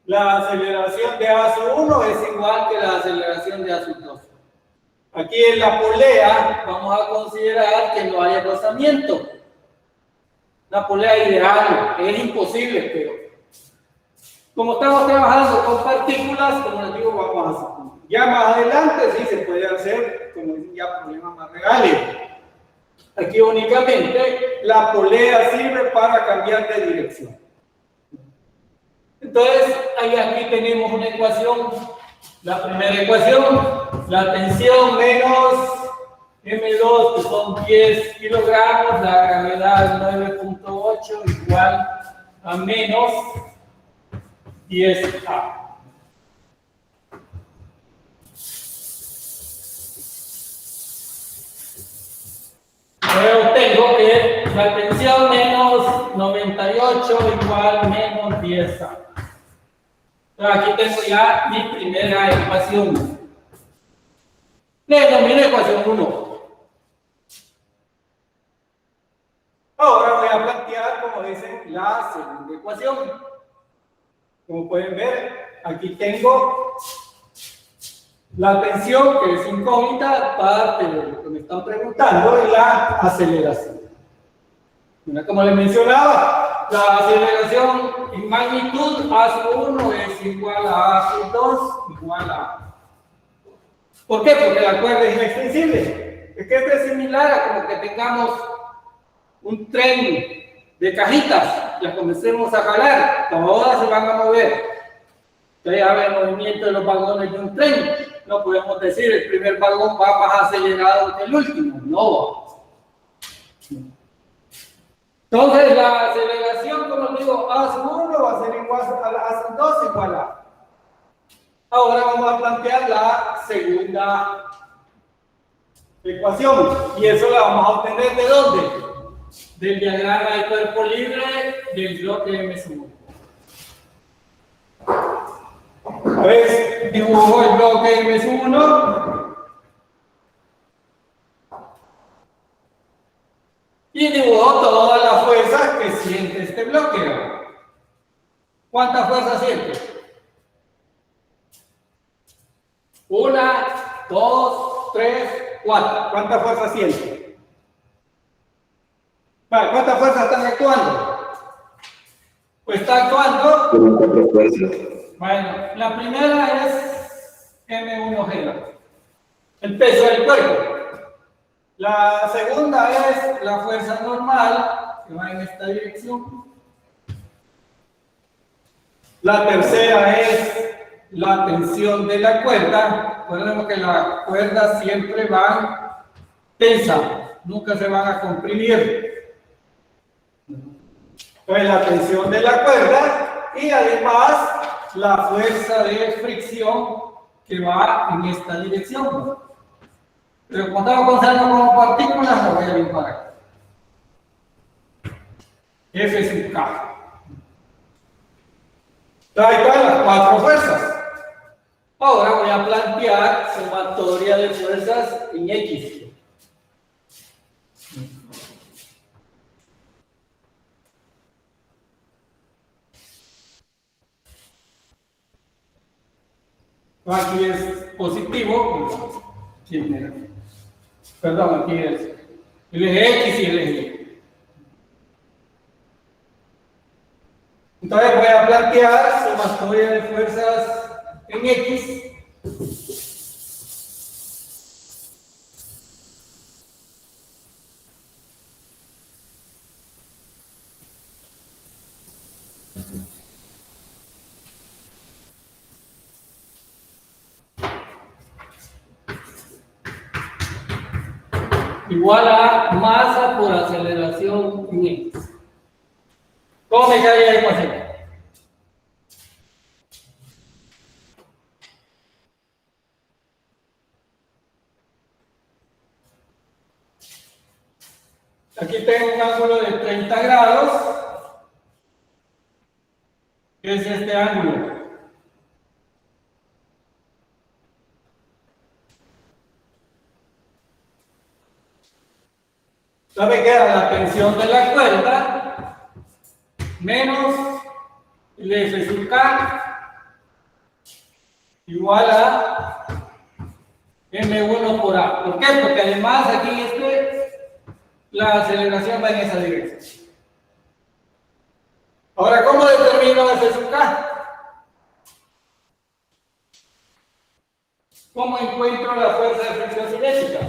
La aceleración de A sub 1 es igual que la aceleración de A sub 2. Aquí en la polea vamos a considerar que no hay rozamiento. Una polea ideal, es imposible, pero como estamos trabajando con partículas, como les digo, vamos a hacer. Ya más adelante sí se puede hacer, como dicen, ya problemas más reales. Aquí únicamente la polea sirve para cambiar de dirección. Entonces, aquí tenemos una ecuación. La primera ecuación, la tensión menos M2, que son 10 kilogramos, la gravedad 9.8 igual a menos 10A. Luego tengo que la tensión menos 98 igual menos 10A. Entonces aquí tengo ya mi primera ecuación. Le denomino ecuación 1. Ahora voy a plantear, como dicen, la segunda ecuación. Como pueden ver, aquí tengo la tensión, que es incógnita, parte de lo que me están preguntando, y la aceleración. Mira, como les mencionaba, la aceleración en magnitud A sub 1 es igual a A sub 2 igual a. ¿Por qué? Porque la cuerda es extensible. Es que esto es similar a como que tengamos un tren de cajitas, las comencemos a jalar, todas se van a mover. Entonces, a ver el movimiento de los vagones de un tren. No podemos decir el primer vagón va más acelerado que el último, no. Entonces, la aceleración, como digo, A sub 1 va a ser igual a A sub 2 igual a. Ahora vamos a plantear la segunda ecuación, y eso la vamos a obtener ¿de dónde? Del diagrama de cuerpo libre del bloque M sub 1. Pues dibujo el bloque M sub 1 y dibujo todas las fuerzas que siente este bloque. ¿Cuántas fuerzas siente? 1, 2, 3, 4. ¿Cuántas fuerzas siente? Vale, ¿cuántas fuerzas están actuando? Pues está actuando. Con 4 fuerzas. Bueno, la primera es M1G, el peso del cuerpo. La segunda es la fuerza normal, que va en esta dirección. La tercera es la tensión de la cuerda. Recordemos que las cuerdas siempre van tensas, nunca se van a comprimir. Pues la tensión de la cuerda y además la fuerza de fricción que va en esta dirección. Pero como estamos considerando como partículas, lo voy a dibujar aquí. F sub K. Ahí están las 4 fuerzas. Ahora voy a plantear sumatoria de fuerzas en X. Aquí es positivo, perdón, aquí es el eje X y el eje Y. Entonces voy a plantear sumatoria de fuerzas en X. Igual a masa por aceleración en X. ¿Cómo me cae la ecuación? Aquí tengo un ángulo de 30 grados, que es este ángulo. Entonces me queda la tensión de la cuerda menos el F sub K igual a M1 por A. ¿Por qué? Porque además aquí la aceleración va en esa dirección. Ahora, ¿cómo determino F sub K? ¿Cómo encuentro la fuerza de fricción cinética?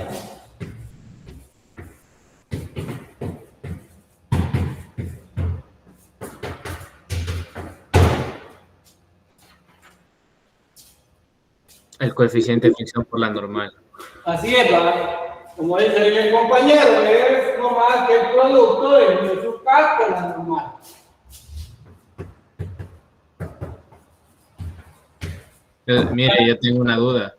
El coeficiente de fricción por la normal. Así es, ¿verdad? Como dice el compañero, es no más que el producto de F sub K con la normal. Mire, yo tengo una duda.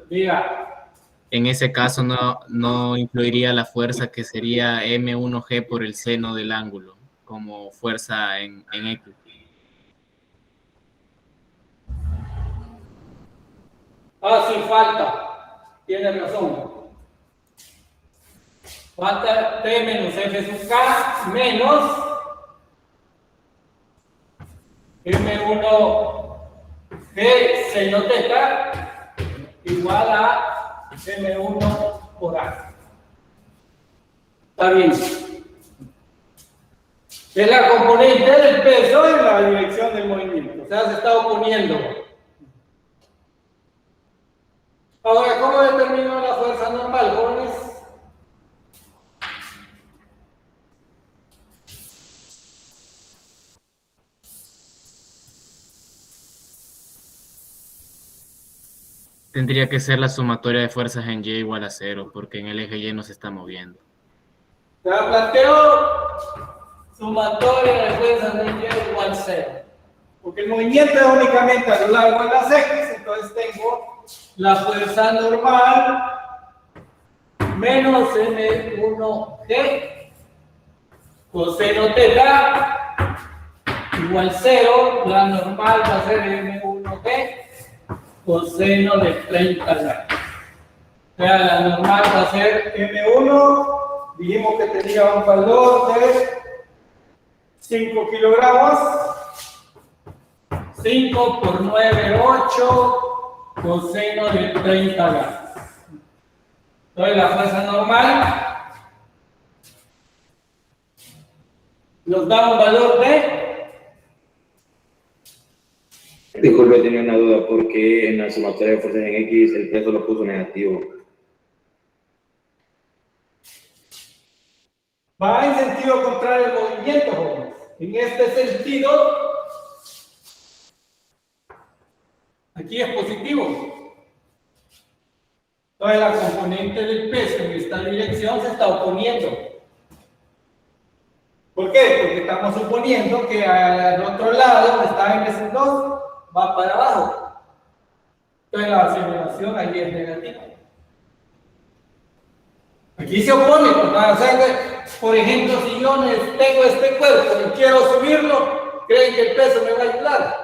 Diga. En ese caso no influiría la fuerza que sería M1G por el seno del ángulo, como fuerza en X. Ah, sí, falta. Tiene razón. Falta T menos F sub K menos M1G seno teta igual a M1 por A. Está bien. Es la componente del peso en la dirección del movimiento. O sea, se está oponiendo. Ahora, ¿cómo determino la fuerza normal, jóvenes? Tendría que ser la sumatoria de fuerzas en Y igual a 0, porque en el eje Y no se está moviendo. Se planteo sumatoria de fuerzas en Y igual a 0. Porque el movimiento es únicamente a lo largo de las X, entonces tengo la fuerza normal menos M1G coseno teta igual 0, la normal va a ser M1G coseno de 30 grados. O sea, la normal va a ser M1, dijimos que tenía un valor de 5 kilogramos, 5 por 9, 8, coseno de 30 grados. Entonces la fuerza normal nos da un valor de... Disculpe, tenía una duda, porque en la sumatoria de fuerzas en X el peso lo puso negativo. Va en sentido contrario al movimiento, jóvenes. En este sentido, aquí es positivo. Entonces la componente del peso en esta dirección se está oponiendo. ¿Por qué? Porque estamos suponiendo que al otro lado, donde está en ese 2, va para abajo. Entonces la aceleración allí es negativa. Aquí se opone, ¿verdad? O sea que, por ejemplo, si yo tengo este cuerpo y quiero subirlo, ¿creen que el peso me va a ayudar?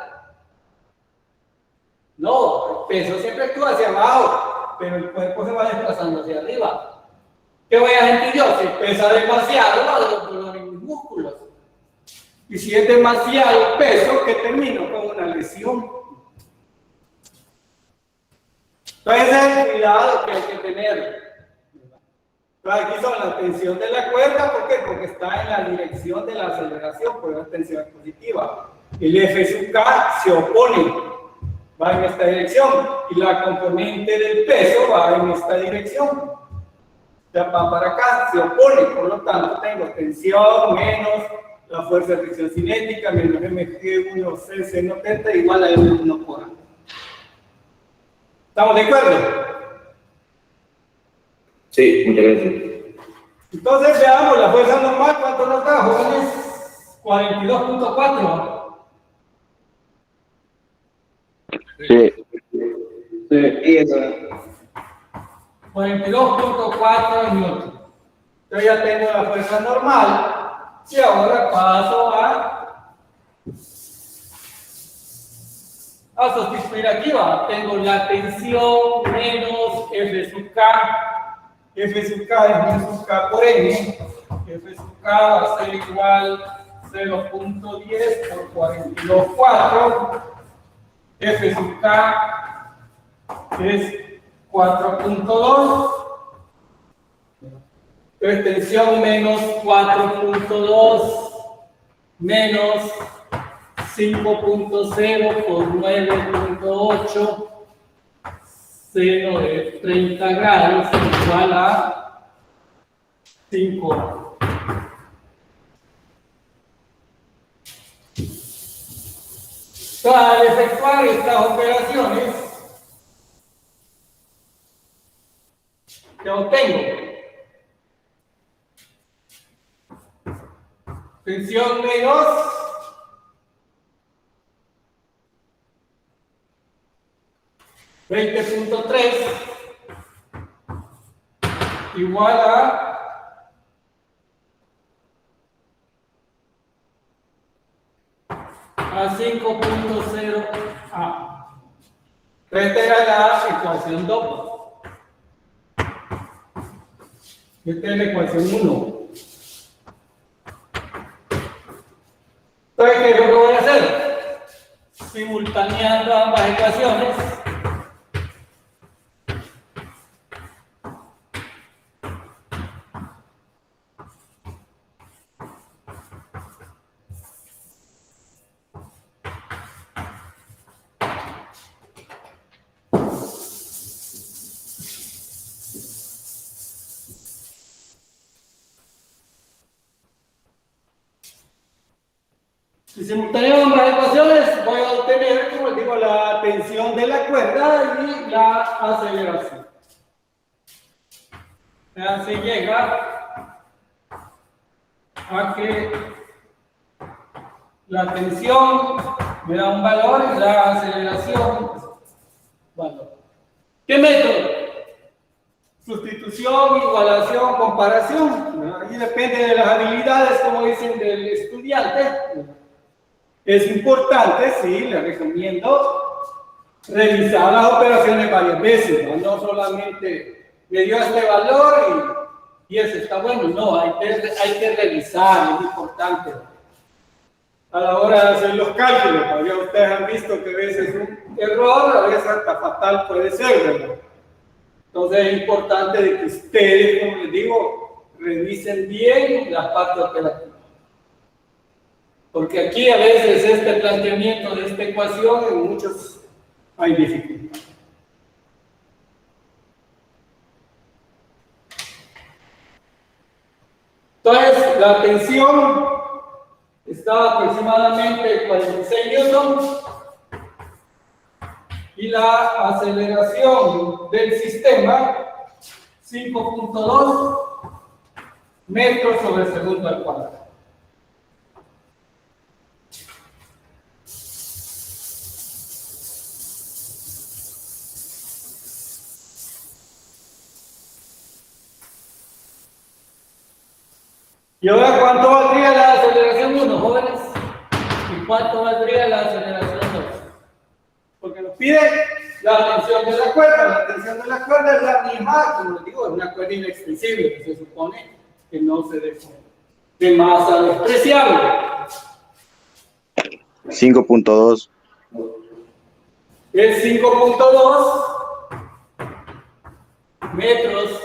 No, el peso siempre actúa hacia abajo, pero el cuerpo se va desplazando hacia arriba. ¿Qué voy a sentir yo? Si pesa demasiado, va a dar dolor en mis músculos. Y si es demasiado peso, ¿qué termino? Con una lesión. Entonces, ese es el cuidado que hay que tener. Aquí son la tensión de la cuerda, ¿por qué? Porque está en la dirección de la aceleración, por la tensión positiva. El F sub K se opone, va en esta dirección, y la componente del peso va en esta dirección. Ya va para acá, se opone, por lo tanto tengo tensión menos la fuerza de fricción cinética menos mg1c seno teta igual a M1 por A. ¿Estamos de acuerdo? Sí, muchas gracias. Entonces veamos la fuerza normal, ¿cuánto nos da, jóvenes? 42.4. Sí. Sí. 42.4 newton. Yo ya tengo la fuerza normal y ahora paso a sustituir aquí, va. Tengo la tensión menos F sub K. F sub K es F sub K por N. F sub K va a ser igual 0.10 por 42.4. F sub K es 4.2. Entonces, tensión menos 4.2 menos 5.0 por 9.8 seno de 30 grados igual a 5. Al efectuar estas operaciones, ¿qué obtengo? Tensión menos 20.3 igual a 5.0 A. Esta era la ecuación 2. Esta es la ecuación 1. Entonces, ¿qué es lo que voy a hacer? Simultaneando ambas ecuaciones. Si simultaneamos ambas ecuaciones, voy a obtener, como les digo, la tensión de la cuerda y la aceleración. Se llega a que la tensión me da un valor y la aceleración valor. ¿Qué método? Sustitución, igualación, comparación. Ahí depende de las habilidades, como dicen, del estudiante. Es importante, sí, le recomiendo revisar las operaciones varias veces, no solamente me dio este valor y eso está bueno, no, hay que revisar, es importante. A la hora de hacer los cálculos, ya ustedes han visto que a veces un error, a veces hasta fatal puede ser, ¿verdad? Entonces es importante de que ustedes, como les digo, revisen bien la parte operativa. Porque aquí a veces este planteamiento de esta ecuación en muchos hay dificultad. Entonces, la tensión está aproximadamente 46 newton y la aceleración del sistema 5.2 metros sobre segundo al cuadrado. ¿Y ahora cuánto valdría la aceleración 1, jóvenes? ¿Y cuánto valdría la aceleración 2? Porque nos pide la tensión de la cuerda. La tensión de la cuerda es la misma, como les digo, es una cuerda inexpresible, que se supone que no se deforma. De masa despreciable. 5.2. Es 5.2 metros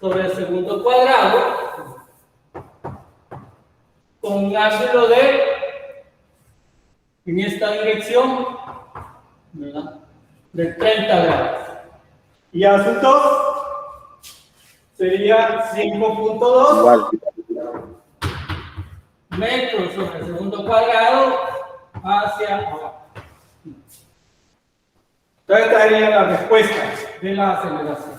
sobre el segundo cuadrado, con un ángulo en esta dirección, ¿verdad?, de 30 grados. Y a su 2 sería 5.2 metros sobre el segundo cuadrado hacia abajo. Entonces, esta sería la respuesta de la aceleración.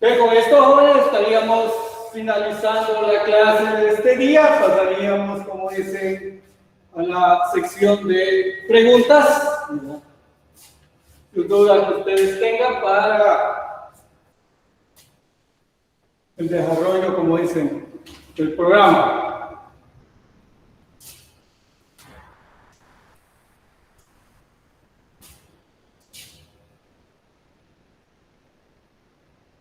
Entonces, con esto, jóvenes, estaríamos finalizando la clase de este día. Pasaríamos, como dice, a la sección de preguntas. Las dudas que ustedes tengan para el desarrollo, como dicen, del programa.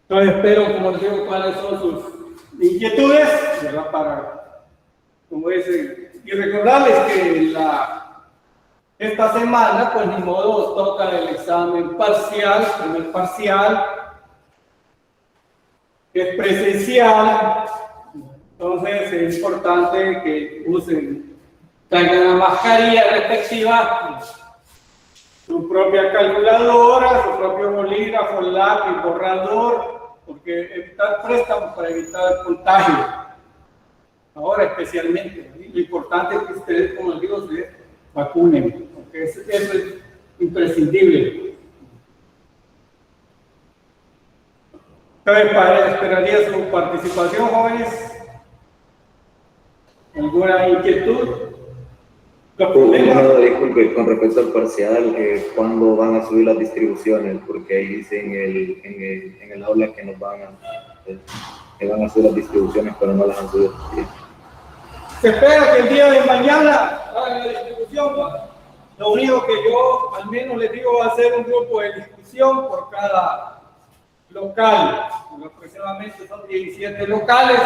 Entonces espero, como les digo, cuáles son sus inquietudes, ¿verdad?, para, como dicen, Y recordarles que esta semana, pues ni modo, toca el examen parcial, primer parcial, que es presencial. Entonces es importante que traigan la mascarilla respectiva, su propia calculadora, su propio bolígrafo, lápiz, borrador, porque evitar préstamos para evitar el contagio. Ahora especialmente, ¿sí? Lo importante es que ustedes, como les digo, se vacunen, porque eso es imprescindible. Entonces, esperaría su participación, jóvenes. ¿Alguna inquietud? Disculpe, con respecto al parcial, ¿cuándo van a subir las distribuciones? Porque ahí dice en el aula que van a subir las distribuciones, pero no las han subido. Se espera que el día de mañana hagan la distribución. Lo único que yo al menos les digo va a ser un grupo de discusión por cada local. Aproximadamente son 17 locales.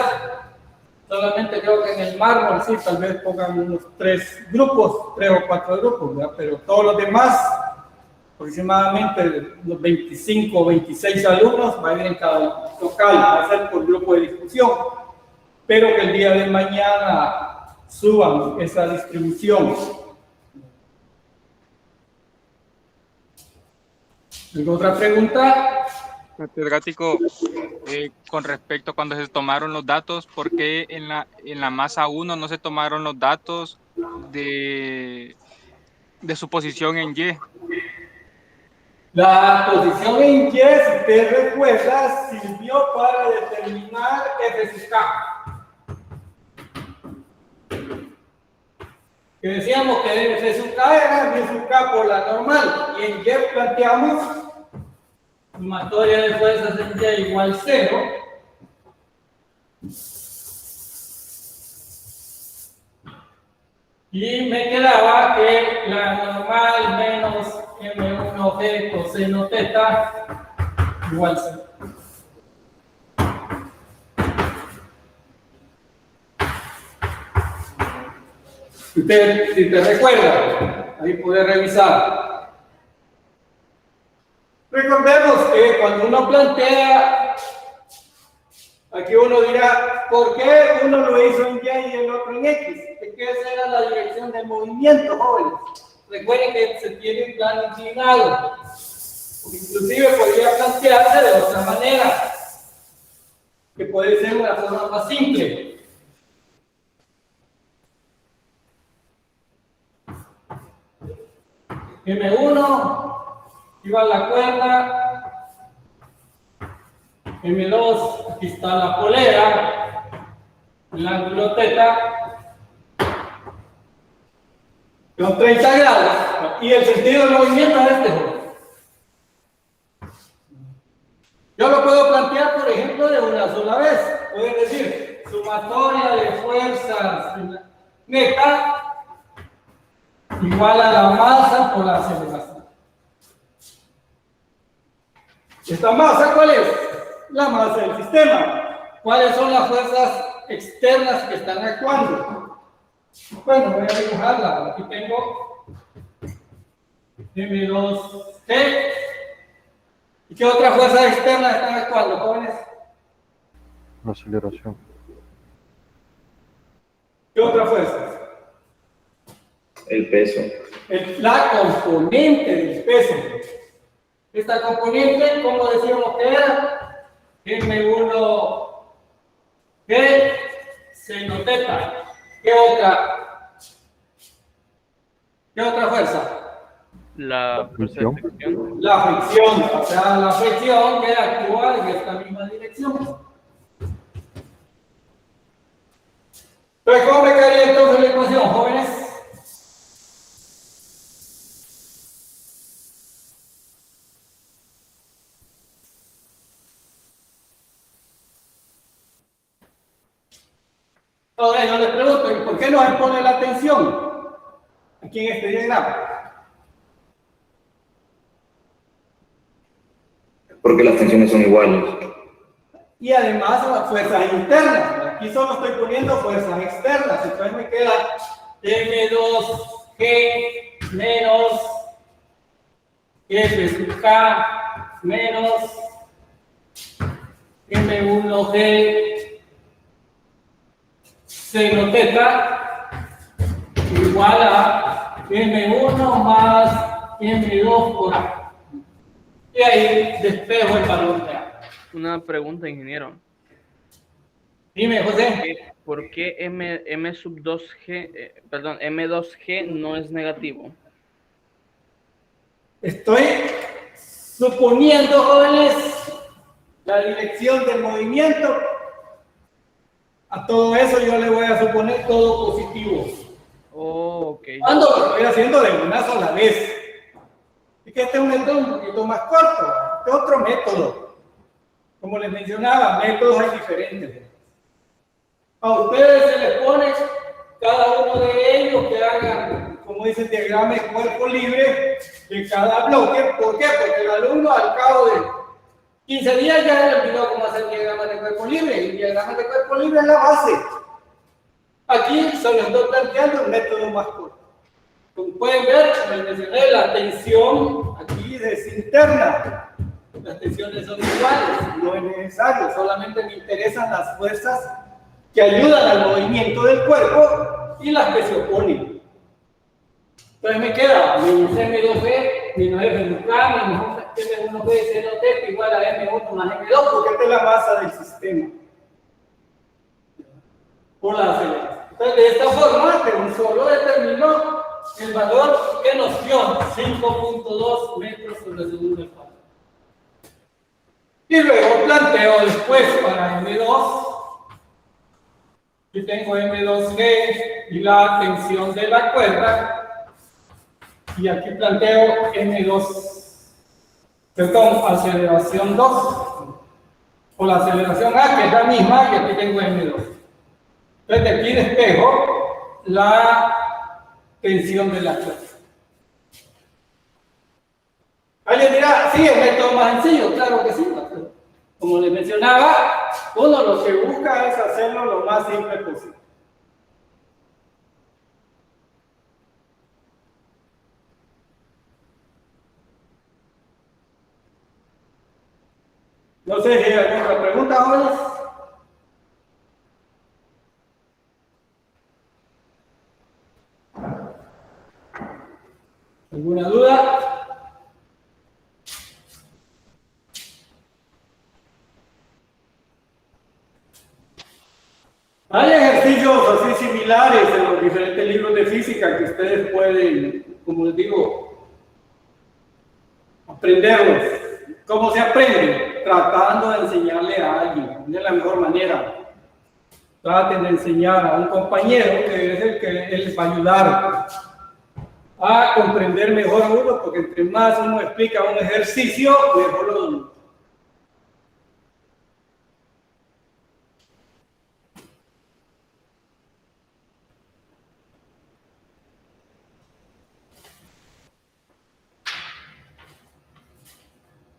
Solamente creo que en el mármol sí, tal vez pongan unos 3 grupos, 3 o 4 grupos, ¿verdad? Pero todos los demás, aproximadamente los 25 o 26 alumnos, va a ir en cada local, va a ser por grupo de discusión. Pero que el día de mañana suban esa distribución. ¿Alguna otra pregunta? Catedrático, con respecto a cuando se tomaron los datos, ¿por qué en la masa 1 no se tomaron los datos de su posición en Y? La posición en Y, si usted recuerda, sirvió para determinar F sub K. Que decíamos que F sub K era B sub K por la normal, y en Y planteamos sumatoria de fuerzas en Y igual 0. Y me quedaba que la normal menos M1G coseno teta igual 0. Si te recuerda, ahí puede revisar. Recordemos que cuando uno plantea, aquí uno dirá, ¿por qué uno lo hizo en Y y el otro en X? Es que esa era la dirección del movimiento, jóvenes. Recuerden que se tiene un plano inclinado. Inclusive podría plantearse de otra manera, que puede ser una forma más simple. M1 iba a la cuerda, M2, aquí está la polea, el ángulo teta, son 30 grados, y el sentido del movimiento es este, joven. Yo lo puedo plantear, por ejemplo, de una sola vez. Pueden decir, sumatoria de fuerzas neta igual a la masa por la aceleración. ¿Esta masa cuál es? La masa del sistema. ¿Cuáles son las fuerzas externas que están actuando? Bueno, voy a dibujarla. Aquí tengo M2G. ¿Y qué otras fuerzas externas están actuando, jóvenes? La aceleración. ¿Qué otras fuerzas? El peso. La componente del peso. Esta componente, ¿cómo decíamos que era? M1G seno teta. ¿Qué otra fuerza? La fricción. La fricción, o sea, la fricción que actúa en esta misma dirección. Entonces, ¿cómo me quedaría entonces la ecuación, jóvenes? Ahora, yo les pregunto, ¿por qué no se pone la tensión aquí en este diagrama? Porque las tensiones son iguales. Y además las fuerzas internas. Aquí solo estoy poniendo fuerzas externas. Entonces me queda M2G menos F sub K menos M1G seno teta igual a M1 más M2 por A. Y ahí despejo el valor de A. Una pregunta, ingeniero. Dime, José. ¿Por qué M sub 2G, perdón, M2G no es negativo? Estoy suponiendo, jóvenes, la dirección del movimiento. A todo eso yo le voy a suponer todo positivo. Oh, ok. Cuando lo estoy haciendo de una sola vez. Es que este es un método un poquito más corto. Este es otro método. Como les mencionaba, métodos hay diferentes. A ustedes se les pone cada uno de ellos que hagan, como dice el diagrama de cuerpo libre de cada bloque. ¿Por qué? Porque el alumno al cabo de 15 días ya le olvidó cómo hacer diagramas de cuerpo libre. Y el diagrama de cuerpo libre es la base. Aquí solo estoy planteando un método más corto. Como pueden ver, como les mencioné, la tensión aquí es interna. Las tensiones son iguales, no es necesario, solamente me interesan las fuerzas que ayudan al movimiento del cuerpo y las que se oponen. Entonces me queda menos M2G, menos F sub K, menos M1G, seno teta igual a M1 más M2, porque esta es la masa del sistema. Por la aceleración. Entonces de esta forma, pero solo determinó el valor que nos dio 5.2 metros sobre segundo espacio. Y luego planteo después para M2. Yo tengo M2G y la tensión de la cuerda. Y aquí planteo M2, perdón, aceleración 2. O la aceleración A, que es la misma, y aquí tengo M2. Entonces de aquí despejo la tensión de la cuerda. Alguien dirá, sí, es el método más sencillo, claro que sí. Como les mencionaba, uno lo que busca es hacerlo lo más simple posible. No sé si hay alguna otra pregunta, jóvenes. ¿Alguna duda? Hay ejercicios así similares en los diferentes libros de física que ustedes pueden, como les digo, aprenderlos. ¿Cómo se aprende? Tratando de enseñarle a alguien de la mejor manera. Traten de enseñar a un compañero que es el que él les va a ayudar a comprender mejor a uno, porque entre más uno explica un ejercicio, mejor lo domina.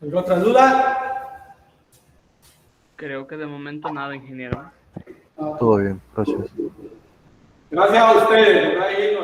¿Alguna otra duda? Creo que de momento nada, ingeniero. Todo bien, gracias. Gracias a ustedes. Por ahí nos